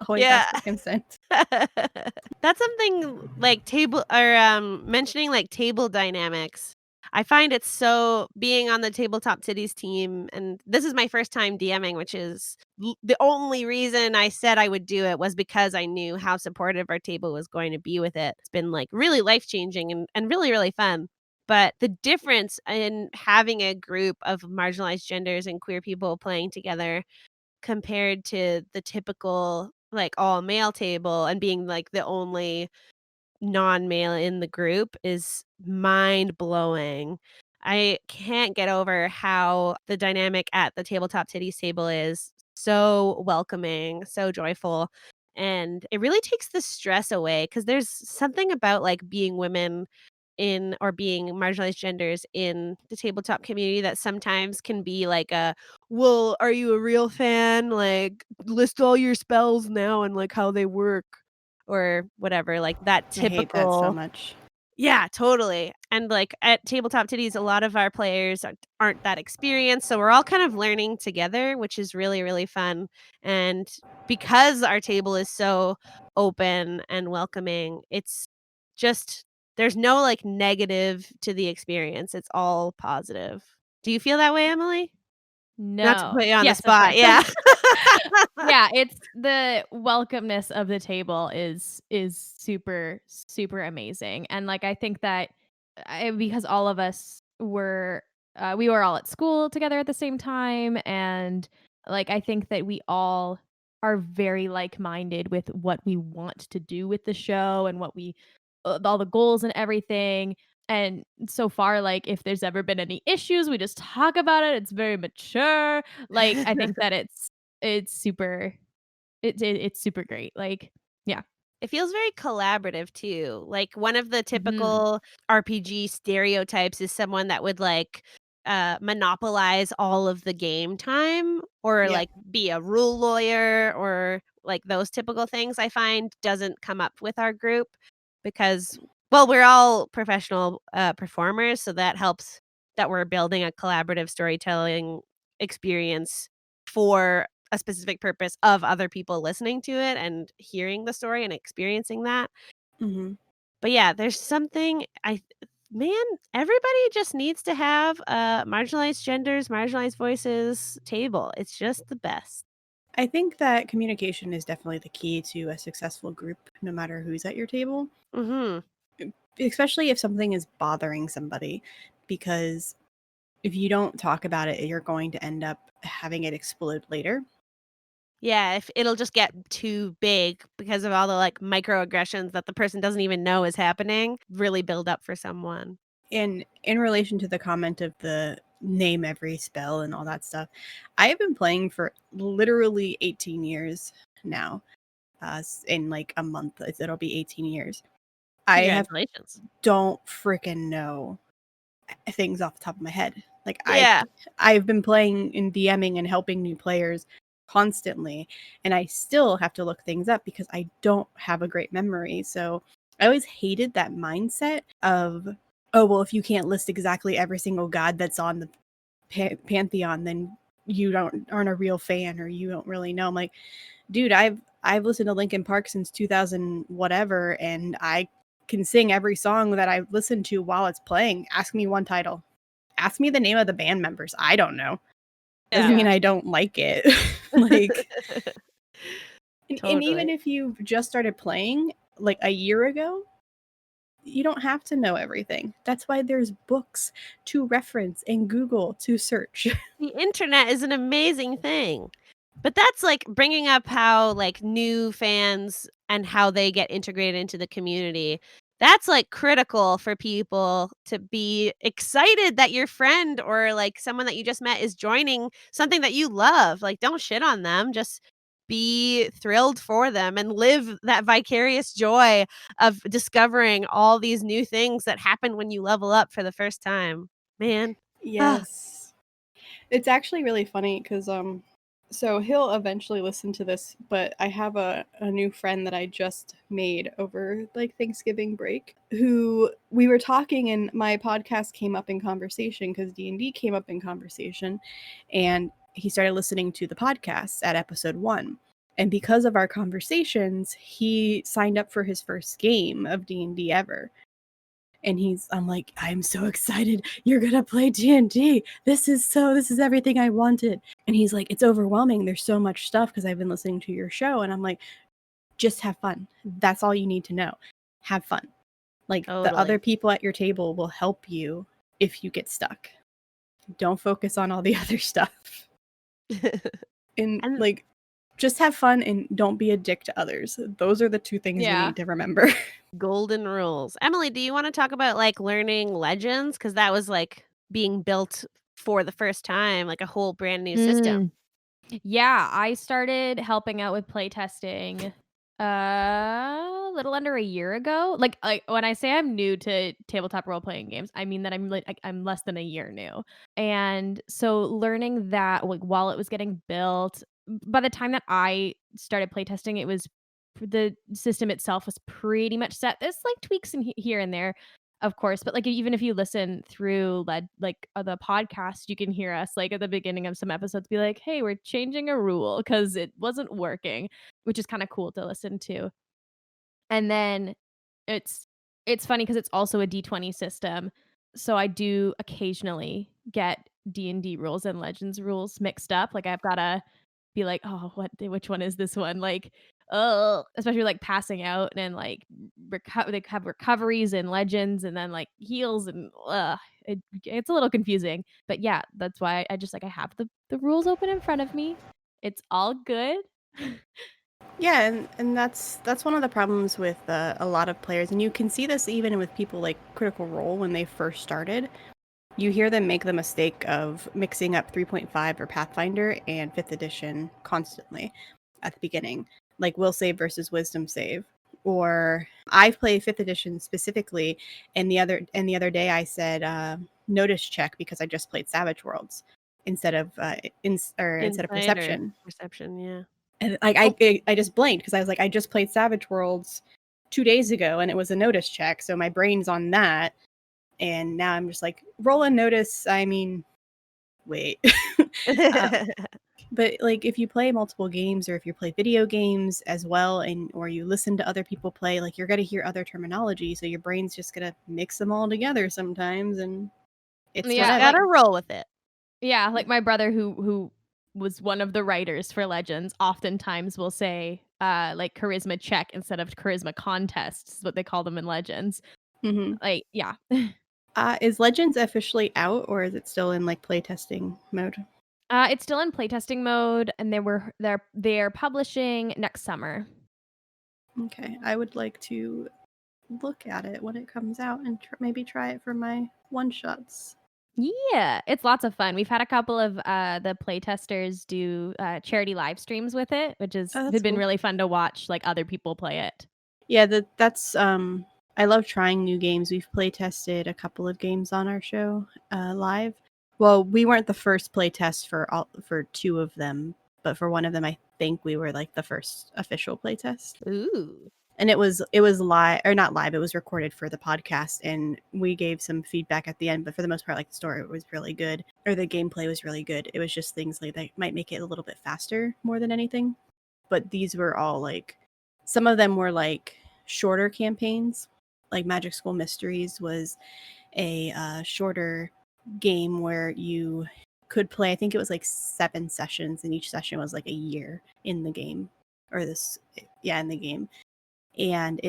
always ask for consent. That's something like table or mentioning like table dynamics. I find it's so being on the Tabletop Tiddies team, and this is my first time DMing, which is the only reason I said I would do it was because I knew how supportive our table was going to be with it. It's been like really life-changing and really, really fun. But the difference in having a group of marginalized genders and queer people playing together compared to the typical like all male table and being like the only non-male in the group is mind-blowing. I can't get over how the dynamic at the Tabletop Titties table is so welcoming, so joyful, and it really takes the stress away because there's something about, like, being women in or being marginalized genders in the tabletop community that sometimes can be like a, "Well, are you a real fan? Like, list all your spells now and, like, how they work." Or whatever, like that I hate that so typical. much. Yeah, totally. And, like, at Tabletop Titties, a lot of our players aren't that experienced, so we're all kind of learning together, which is really, really fun. And because our table is so open and welcoming, it's just there's no, like, negative to the experience, it's all positive. Do you feel that way, Emily? Not to No. put you on the Yes, of spot, course. yeah. Yeah, it's the welcomeness of the table is super, super amazing, and, like, I think that because all of us were we were all at school together at the same time, and, like, I think that we all are very like-minded with what we want to do with the show and what we all the goals and everything, and so far, like, if there's ever been any issues, we just talk about it, it's very mature, like, I think that it's super it's super great, like, yeah. It feels very collaborative too. Like one of the Mhm. typical RPG stereotypes is someone that would like monopolize all of the game time or Yeah. like be a rule lawyer or like those typical things I find doesn't come up with our group because well, we're all professional performers, so that helps that we're building a collaborative storytelling experience for a specific purpose of other people listening to it and hearing the story and experiencing that. Mhm. But yeah, there's something man, everybody just needs to have a marginalized genders, marginalized voices table. It's just the best. I think that communication is definitely the key to a successful group, no matter who's at your table, Mhm. especially if something is bothering somebody, because if you don't talk about it, you're going to end up having it explode later. Yeah, if it'll just get too big because of all the like microaggressions that the person doesn't even know is happening, really build up for someone. And in relation to the comment of the name every spell and all that stuff, I have been playing for literally 18 years now. In like a month, it'll be 18 years. I have Congratulations. don't freaking know things off the top of my head. Like Yeah. I've been playing and DMing and helping new players constantly, and I still have to look things up because I don't have a great memory. So I always hated that mindset of, oh well, if you can't list exactly every single god that's on the pantheon, then you aren't a real fan or you don't really know. I'm like, dude, I've listened to Linkin Park since 2000 whatever, and I can sing every song that I've listened to while it's playing. Ask me one title. Ask me the name of the band members. I don't know. Doesn't Yeah. mean I don't like it. Like, and even Totally. if you just started playing like a year ago, you don't have to know everything. That's why there's books to reference and Google to search. The internet is an amazing thing. But that's, like, bringing up how, like, new fans and how they get integrated into the community. That's, like, critical for people to be excited that your friend or, like, someone that you just met is joining something that you love. Like, don't shit on them, just be thrilled for them and live that vicarious joy of discovering all these new things that happen when you level up for the first time. Man. Ah. Yes. It's actually really funny because so he'll eventually listen to this, but I have a new friend that I just made over like Thanksgiving break who we were talking and my podcast came up in conversation because D&D came up in conversation, and he started listening to the podcast at episode 1. And because of our conversations, he signed up for his first game of D&D ever. And I'm like, I'm so excited. You're going to play D&D. This is everything I wanted. And he's like, it's overwhelming. There's so much stuff because I've been listening to your show. And I'm like, just have fun. That's all you need to know. Have fun. Like the other people at your table will help you if you get stuck. Don't focus on all the other stuff. and like, just have fun and don't be a dick to others. Those are the two things you need to remember. Golden rules. Emily, do you want to talk about like learning Legends? Because that was like being built for the first time, like a whole brand new system. Yeah, I started helping out with playtesting a little under a year ago. Like when I say I'm new to tabletop role playing games, I mean that I'm less than a year new. And so learning that like while it was getting built, by the time that I started playtesting, it was the system itself was pretty much set. There's like tweaks in here and there, of course, but like even if you listen through the podcast, you can hear us like at the beginning of some episodes be like, "Hey, we're changing a rule because it wasn't working," which is kind of cool to listen to. And then it's funny because it's also a D20 system, so I do occasionally get D&D rules and Legends rules mixed up. Like I've gotta be like, "Oh, which one is this one?" Like, oh, especially like passing out and like they have recoveries and Legends and then like heals and it's a little confusing. But yeah, that's why I just like I have the rules open in front of me. It's all good. Yeah, and that's one of the problems with a lot of players, and you can see this even with people like Critical Role when they first started. You hear them make the mistake of mixing up 3.5 or Pathfinder and 5th edition constantly at the beginning, like Will Save versus Wisdom Save. Or I've played 5th edition specifically, and the other day I said Notice Check because I just played Savage Worlds instead of instead of Perception. Perception, yeah. And like I just blanked because I was like, I just played Savage Worlds 2 days ago and it was a Notice Check, so my brain's on that. And now I'm just like, roll a notice. I mean, wait. But like if you play multiple games or if you play video games as well or you listen to other people play, like you're going to hear other terminology. So your brain's just going to mix them all together sometimes. And it's whatever. Gotta roll with it. Yeah. Like my brother who was one of the writers for Legends oftentimes will say like charisma check instead of charisma contests, what they call them in Legends. Mm-hmm. Like, yeah. Is Legends officially out or is it still in like playtesting mode? It's still in playtesting mode, and they're publishing next summer. Okay, I would like to look at it when it comes out and maybe try it for my one shots. Yeah, it's lots of fun. We've had a couple of the playtesters do charity live streams with it, which has been really fun to watch like other people play it. Yeah, that's I love trying new games. We've play tested a couple of games on our show live. Well, we weren't the first play test for 2 of them, but for one of them I think we were like the first official play test. Ooh. And it was live, or not live, it was recorded for the podcast, and we gave some feedback at the end, but for the most part, like the story was really good, or the gameplay was really good. It was just things like that might make it a little bit faster more than anything. But these were all like, some of them were like shorter campaigns. Like Magic School Mysteries was a shorter game where you could play, I think it was like 7 sessions, and each session was like a year in the game, in the game. And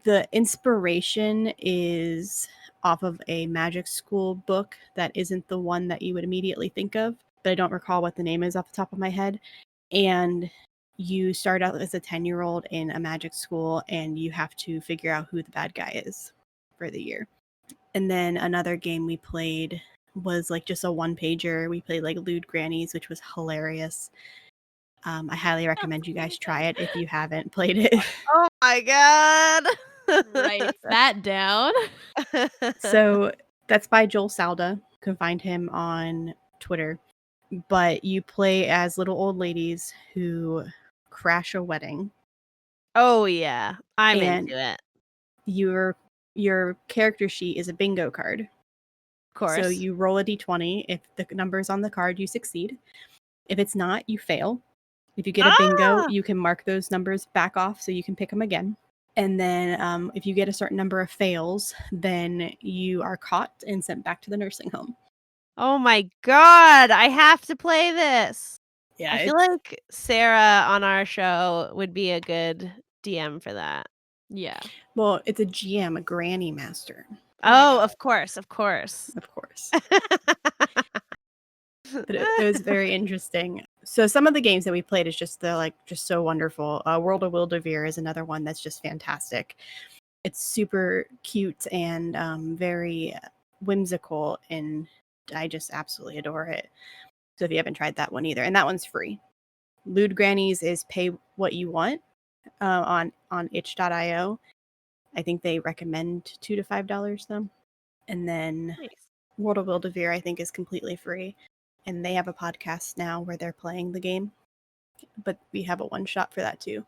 the inspiration is off of a Magic School book that isn't the one that you would immediately think of, but I don't recall what the name is off the top of my head. And you start out as a 10-year-old in a magic school, and you have to figure out who the bad guy is for the year. And then another game we played was like just a 1-pager. We played like Lewd Grannies, which was hilarious. I highly recommend you guys try it if you haven't played it. Oh my god. Write that down. So that's by Joel Salda. You can find him on Twitter. But you play as little old ladies who crash a wedding. Oh yeah, I'm into it. Your character sheet is a bingo card. Of course. So you roll a d20. If the number's on the card, you succeed. If it's not, you fail. If you get a bingo, you can mark those numbers back off so you can pick them again. And then if you get a certain number of fails, then you are caught and sent back to the nursing home. Oh my god, I have to play this. Yeah, I feel like Sarah on our show would be a good DM for that. Yeah. well, it's a GM, a granny master, Oh, of course, of course. of course. But it was very interesting. So some of the games that we played is just just so wonderful. World of Wildevere is another one that's just fantastic. It's super cute and very whimsical, and I just absolutely adore it. So if you haven't tried that one either, and that one's free. Lewd Grannies is pay what you want on itch.io. I think they recommend $2 to $5 though. And then Nice. World of Wildevere I think is completely free, and they have a podcast now where they're playing the game, but we have a one shot for that too.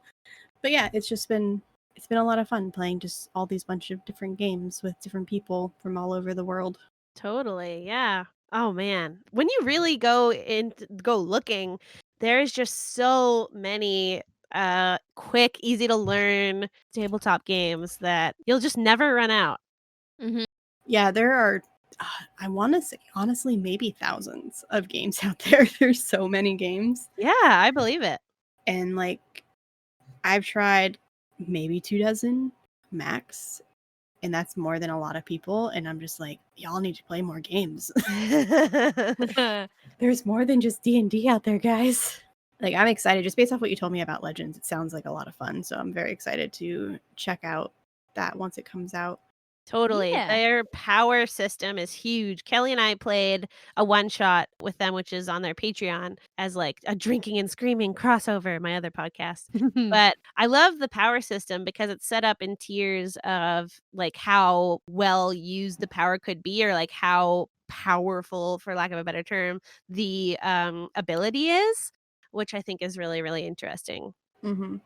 But yeah, it's been a lot of fun playing just all these bunch of different games with different people from all over the world. Totally, yeah. Oh man, when you really go looking, there's just so many quick, easy to learn tabletop games that you'll just never run out. Mm-hmm. Yeah, there are I want to say honestly maybe thousands of games out there. There's so many games, Yeah, I believe it. and I've tried maybe 2 dozen max, and that's more than a lot of people, and I'm just like, y'all need to play more games. There's more than just D&D out there, guys. I'm excited just based off what you told me about Legends. It sounds like a lot of fun, so I'm very excited to check out that once it comes out. Totally. Yeah. Their power system is huge. Kelly and I played a one shot with them, which is on their Patreon as like a drinking and screaming crossover, my other podcast. But I love the power system because it's set up in tiers of like how well used the power could be, or like how powerful, for lack of a better term, the ability is, which I think is really, really interesting. Mm-hmm.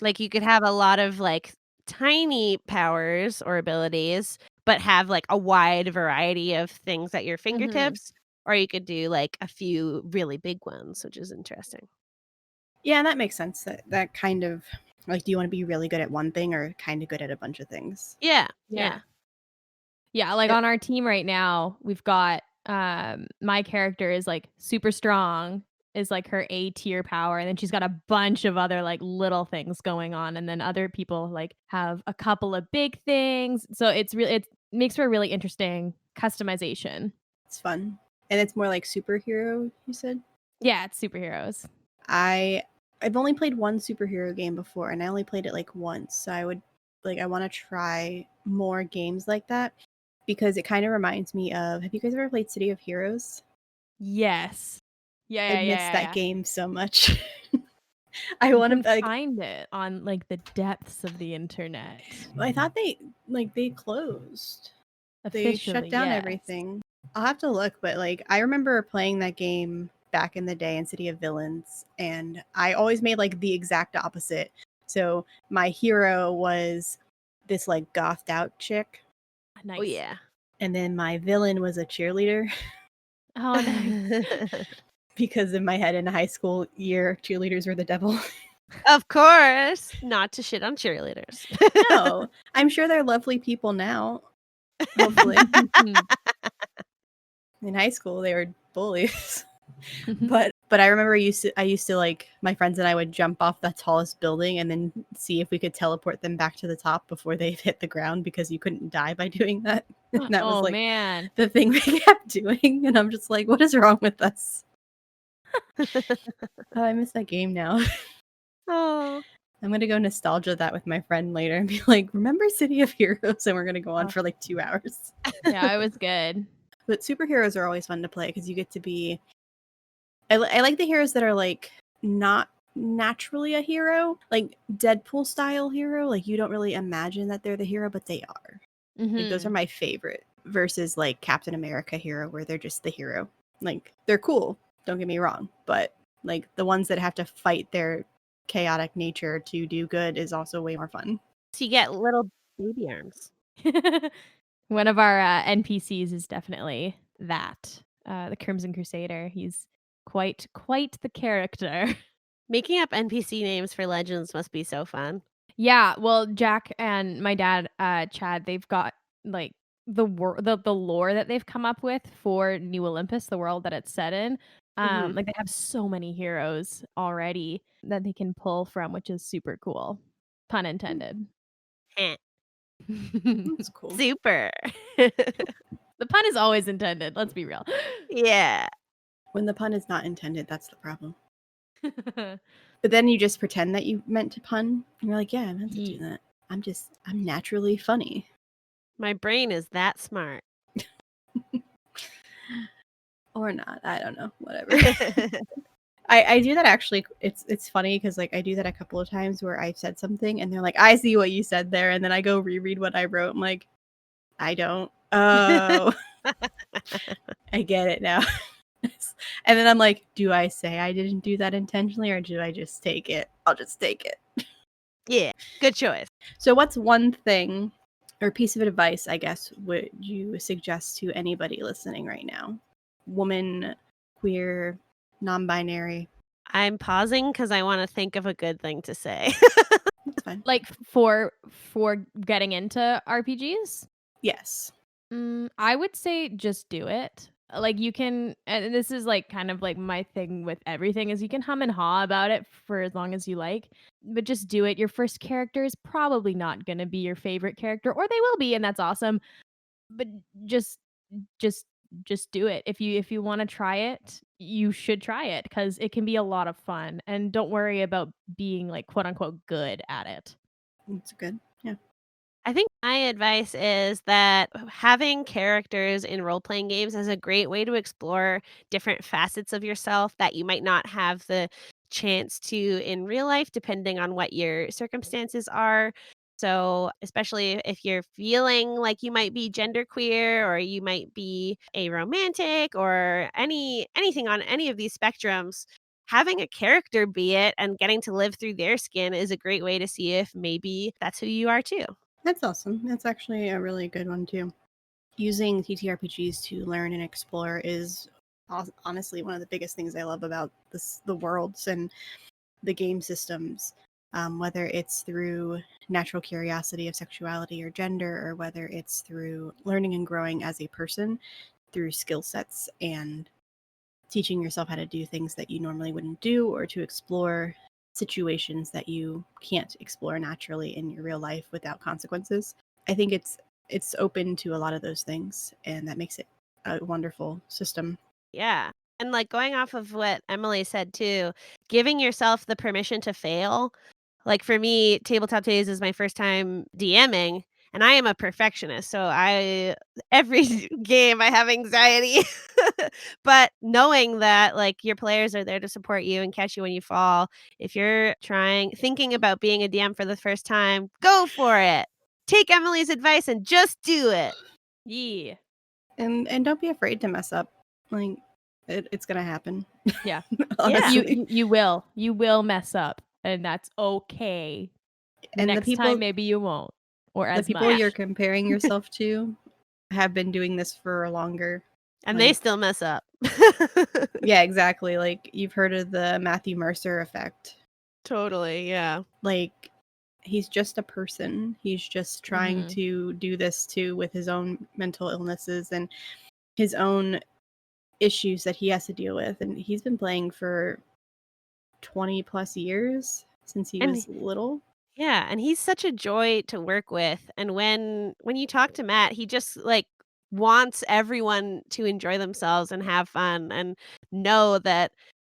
Like you could have a lot of like tiny powers or abilities, but have like a wide variety of things at your fingertips, or you could do like a few really big ones, which is interesting. Yeah, and that makes sense. That kind of do you want to be really good at one thing or kind of good at a bunch of things? Yeah. Yeah. Yeah, like Yep. on our team right now, we've got my character is like super strong, is like her A tier power, and then she's got a bunch of other like little things going on, and then other people like have a couple of big things. So it makes for a really interesting customization. It's fun. And it's more like superhero, you said? Yeah, it's superheroes. I've only played one superhero game before, and I only played it once. So I want to try more games like that because it kind of reminds me of, have you guys ever played City of Heroes? Yes. Yeah, I miss that yeah. game so much. I You want can to find it on like the depths of the internet. I thought they closed. They shut Officially, down yes. everything. I'll have to look, but I remember playing that game back in the day in City of Villains, and I always made the exact opposite. So my hero was this gothed out chick, Nice. Oh yeah. and then my villain was a cheerleader. Oh, nice. Because in my head in high school year, cheerleaders were the devil. Of course, not to shit on cheerleaders. No, I'm sure they're lovely people now. Hopefully. In high school they were bullies. But I remember I used to my friends and I would jump off the tallest building and then see if we could teleport them back to the top before they hit the ground, because you couldn't die by doing that. And that was man. the thing we kept doing, and I'm just like, what is wrong with us? Oh, I miss that game now. Oh. I'm gonna go nostalgia that with my friend later and be like, remember City of Heroes? And we're gonna go on for 2 hours. Yeah, it was good. But superheroes are always fun to play because you get to be. I like the heroes that are not naturally a hero, like Deadpool style hero. You don't really imagine that they're the hero, but they are. Those are my favorite. Versus Captain America hero, where they're just the hero. They're cool. Don't get me wrong, but the ones that have to fight their chaotic nature to do good is also way more fun. So you get little baby arms. One of our NPCs is definitely that. The Crimson Crusader. He's quite the character. Making up NPC names for Legends must be so fun. Yeah, well, Jack and my dad, Chad, they've got like the lore that they've come up with for New Olympus, the world that it's set in. Mhm. Like they have so many heroes already that they can pull from, which is super cool. Pun intended. Eh. That's cool. Super. The pun is always intended, let's be real. Yeah. When the pun is not intended, that's the problem. But then you just pretend that you meant to pun. And you're like, yeah, I meant to do that. I'm naturally funny. My brain is that smart. Or not. I don't know. Whatever. I do that actually. It's funny because like I do that a couple of times where I've said something and they're like, I see what you said there, and then I go reread what I wrote. I'm like, I don't. Oh, I get it now. And then I'm like, do I say I didn't do that intentionally, or do I just take it? I'll just take it. Yeah, good choice. So what's one thing or piece of advice, I guess, would you suggest to anybody listening right now? Woman, queer, non-binary. I'm pausing because I want to think of a good thing to say. That's fine. Like for getting into RPGs? Yes. I would say just do it. Like you can, and this is like kind of like my thing with everything is you can hum and haw about it for as long as you like, but just do it. Your first character is probably not going to be your favorite character, or they will be, and that's awesome. But just just just do it. If you want to try it, you should try it because it can be a lot of fun. And don't worry about being like quote unquote good at it. That's good. Yeah. I think my advice is that having characters in role playing games is a great way to explore different facets of yourself that you might not have the chance to in real life, depending on what your circumstances are. So, especially if you're feeling like you might be genderqueer or you might be a romantic or anything on any of these spectrums, having a character be it and getting to live through their skin is a great way to see if maybe that's who you are too. That's awesome. That's actually a really good one too. Using TTRPGs to learn and explore is honestly one of the biggest things I love about the worlds and the game systems. Whether it's through natural curiosity of sexuality or gender, or whether it's through learning and growing as a person through skill sets and teaching yourself how to do things that you normally wouldn't do, or to explore situations that you can't explore naturally in your real life without consequences. I think it's open to a lot of those things, and that makes it a wonderful system. Yeah. And like going off of what Emily said too, giving yourself the permission to fail. Like for me, Tabletop Days is my first time DMing and I am a perfectionist. So I every game I have anxiety. But knowing that like your players are there to support you and catch you when you fall, if you're thinking about being a DM for the first time, go for it. Take Emily's advice and just do it. Yeah. And don't be afraid to mess up. Like it's gonna happen. Yeah. Honestly. You will mess up, and that's okay. And Next time maybe you won't, or the as people much. you're comparing yourself to have been doing this for longer. And they Like, still mess up. yeah, exactly. Like you've heard of the Matthew Mercer effect. Totally, yeah. Like he's just a person. He's just trying to do this too with his own mental illnesses and his own issues that he has to deal with. And he's been playing for 20 plus years since he And was little. yeah, and he's such a joy to work with. And when you talk to Matt, he just like wants everyone to enjoy themselves and have fun and know that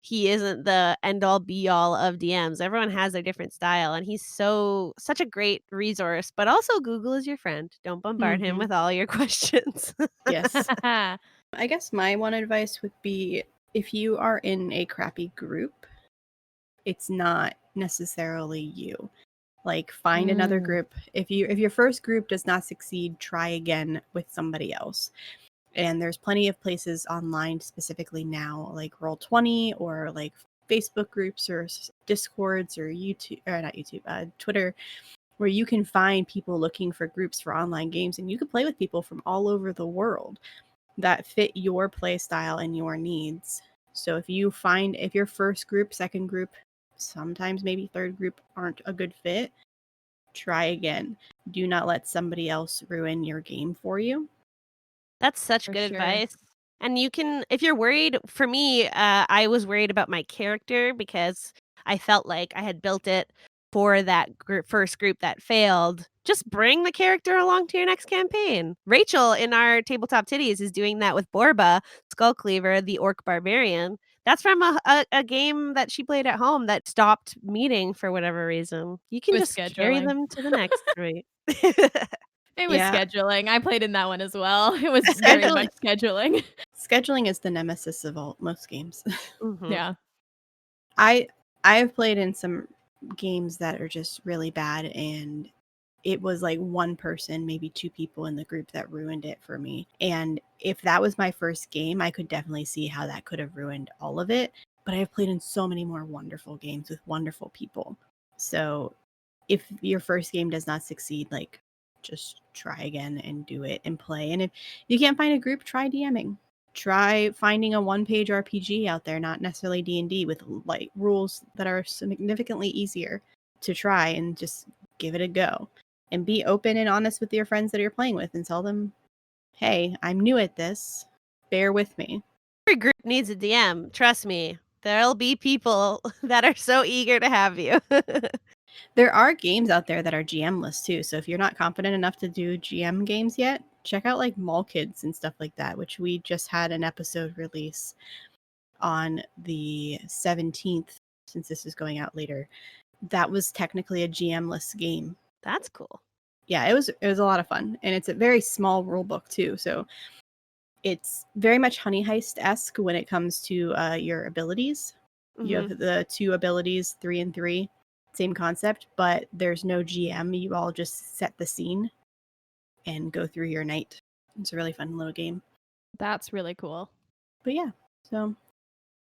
he isn't the end all be all of DMs. Everyone has their different style and he's such a great resource, but also Google is your friend. Don't bombard him with all your questions. Yes. I guess my one advice would be if you are in a crappy group, it's not necessarily you. Like find another group. If your first group does not succeed, try again with somebody else. And there's plenty of places online specifically now, like Roll20 or like Facebook groups or Discords or YouTube, or not YouTube, Twitter, where you can find people looking for groups for online games, and you can play with people from all over the world that fit your play style and your needs. So if your first group, second group, sometimes maybe third group aren't a good fit, try again. Do not let somebody else ruin your game for you. That's such For good sure. advice. And you can, if you're worried, for me, I was worried about my character because I felt like I had built it for that first group that failed. Just bring the character along to your next campaign. Rachel in our Tabletop Titties is doing that with Borba, Skullcleaver, the Orc Barbarian. That's from a game that she played at home that stopped meeting for whatever reason. You can With just carry scheduling. them to the next group. It was Yeah. I played in that one as well. It was very much scheduling. Scheduling is the nemesis of most games. Mhm. Yeah. I've played in some games that are just really bad, and it was like one person, maybe two people in the group that ruined it for me. And if that was my first game, I could definitely see how that could have ruined all of it. But I've played in so many more wonderful games with wonderful people. So if your first game does not succeed, like, just try again and do it and play. And if you can't find a group, try DMing. Try finding a one-page RPG out there, not necessarily D&D, with like rules that are significantly easier to try, and just give it a go. And be open and honest with your friends that you're playing with and tell them, hey, I'm new at this. Bear with me. Every group needs a DM. Trust me. There'll be people that are so eager to have you. There are games out there that are GM-less too. So if you're not confident enough to do GM games yet, check out like Mall Kids and stuff like that, which we just had an episode release on the 17th, since this is going out later. That was technically a GM-less game. That's cool. Yeah, it was a lot of fun, and it's a very small rule book too. So it's very much Honey Heist-esque when it comes to your abilities. You have the two abilities, 3 and 3, same concept, but there's no GM. You all just set the scene and go through your night. It's a really fun little game. That's really cool. But yeah, so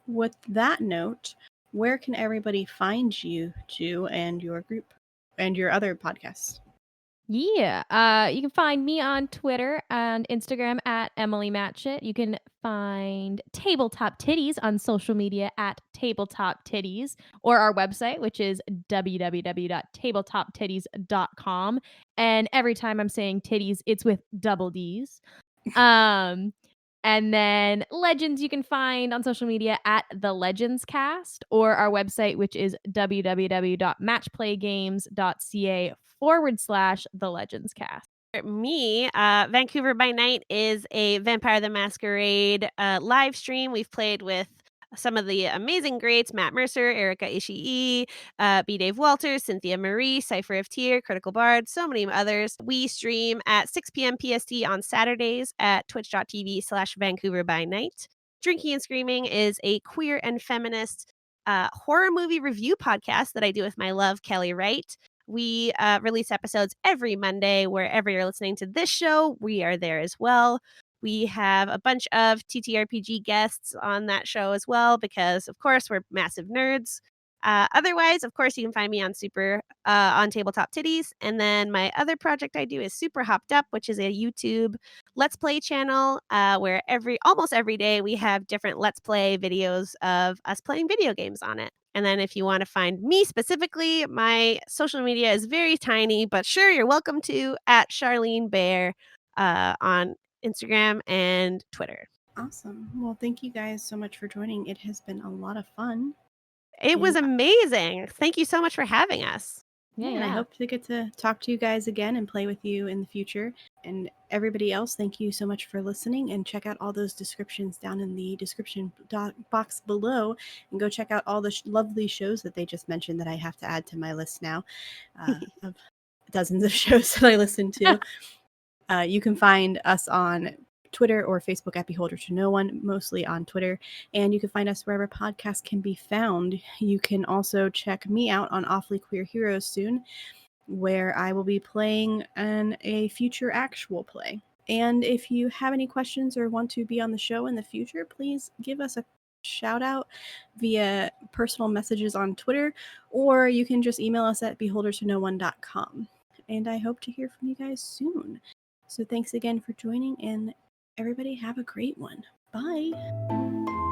with that note, where can everybody find you two and your group and your other podcasts? Yeah. You can find me on Twitter and Instagram at Emily Matchett. You can find Tabletop Tiddies on social media at Tabletop Tiddies, or our website, which is www.tabletoptiddies.com. And every time I'm saying titties, it's with double D's. And then Legends you can find on social media at The Legends Cast, or our website, which is www.matchplaygames.ca/The Legends Cast. Me, Vancouver by Night is a Vampire the Masquerade live stream. We've played with some of the amazing greats: Matt Mercer, Erica Ishii, B. Dave Walters, Cynthia Marie, Cypher of Tier, Critical Bard, so many others. We stream at 6 p.m. PST on Saturdays at twitch.tv/Vancouver by Night. Drinking and Screaming is a queer and feminist horror movie review podcast that I do with my love, Kelly Wright. We release episodes every Monday. Wherever you're listening to this show, we are there as well. We have a bunch of TTRPG guests on that show as well because, of course, we're massive nerds. Otherwise, of course, you can find me on on Tabletop Tiddies. And then my other project I do is Super Hopped Up, which is a YouTube Let's Play channel where almost every day we have different Let's Play videos of us playing video games on it. And then if you want to find me specifically, my social media is very tiny, but sure, you're welcome to at Charlene Bear on Instagram and Twitter. Awesome. Well, thank you guys so much for joining. It has been a lot of fun. It was amazing. Thank you so much for having us. Yeah, and I hope to get to talk to you guys again and play with you in the future. And everybody else, thank you so much for listening, and check out all those descriptions down in the description box below, and go check out all the lovely shows that they just mentioned that I have to add to my list now of dozens of shows that I listen to. You can find us on Twitter or Facebook at Beholder to No One, mostly on Twitter. And you can find us wherever podcasts can be found. You can also check me out on Awfully Queer Heroes soon, where I will be playing in a future actual play. And if you have any questions or want to be on the show in the future, please give us a shout out via personal messages on Twitter, or you can just email us at beholdertoknoone.com. And I hope to hear from you guys soon. So thanks again for joining, and everybody have a great one. Bye.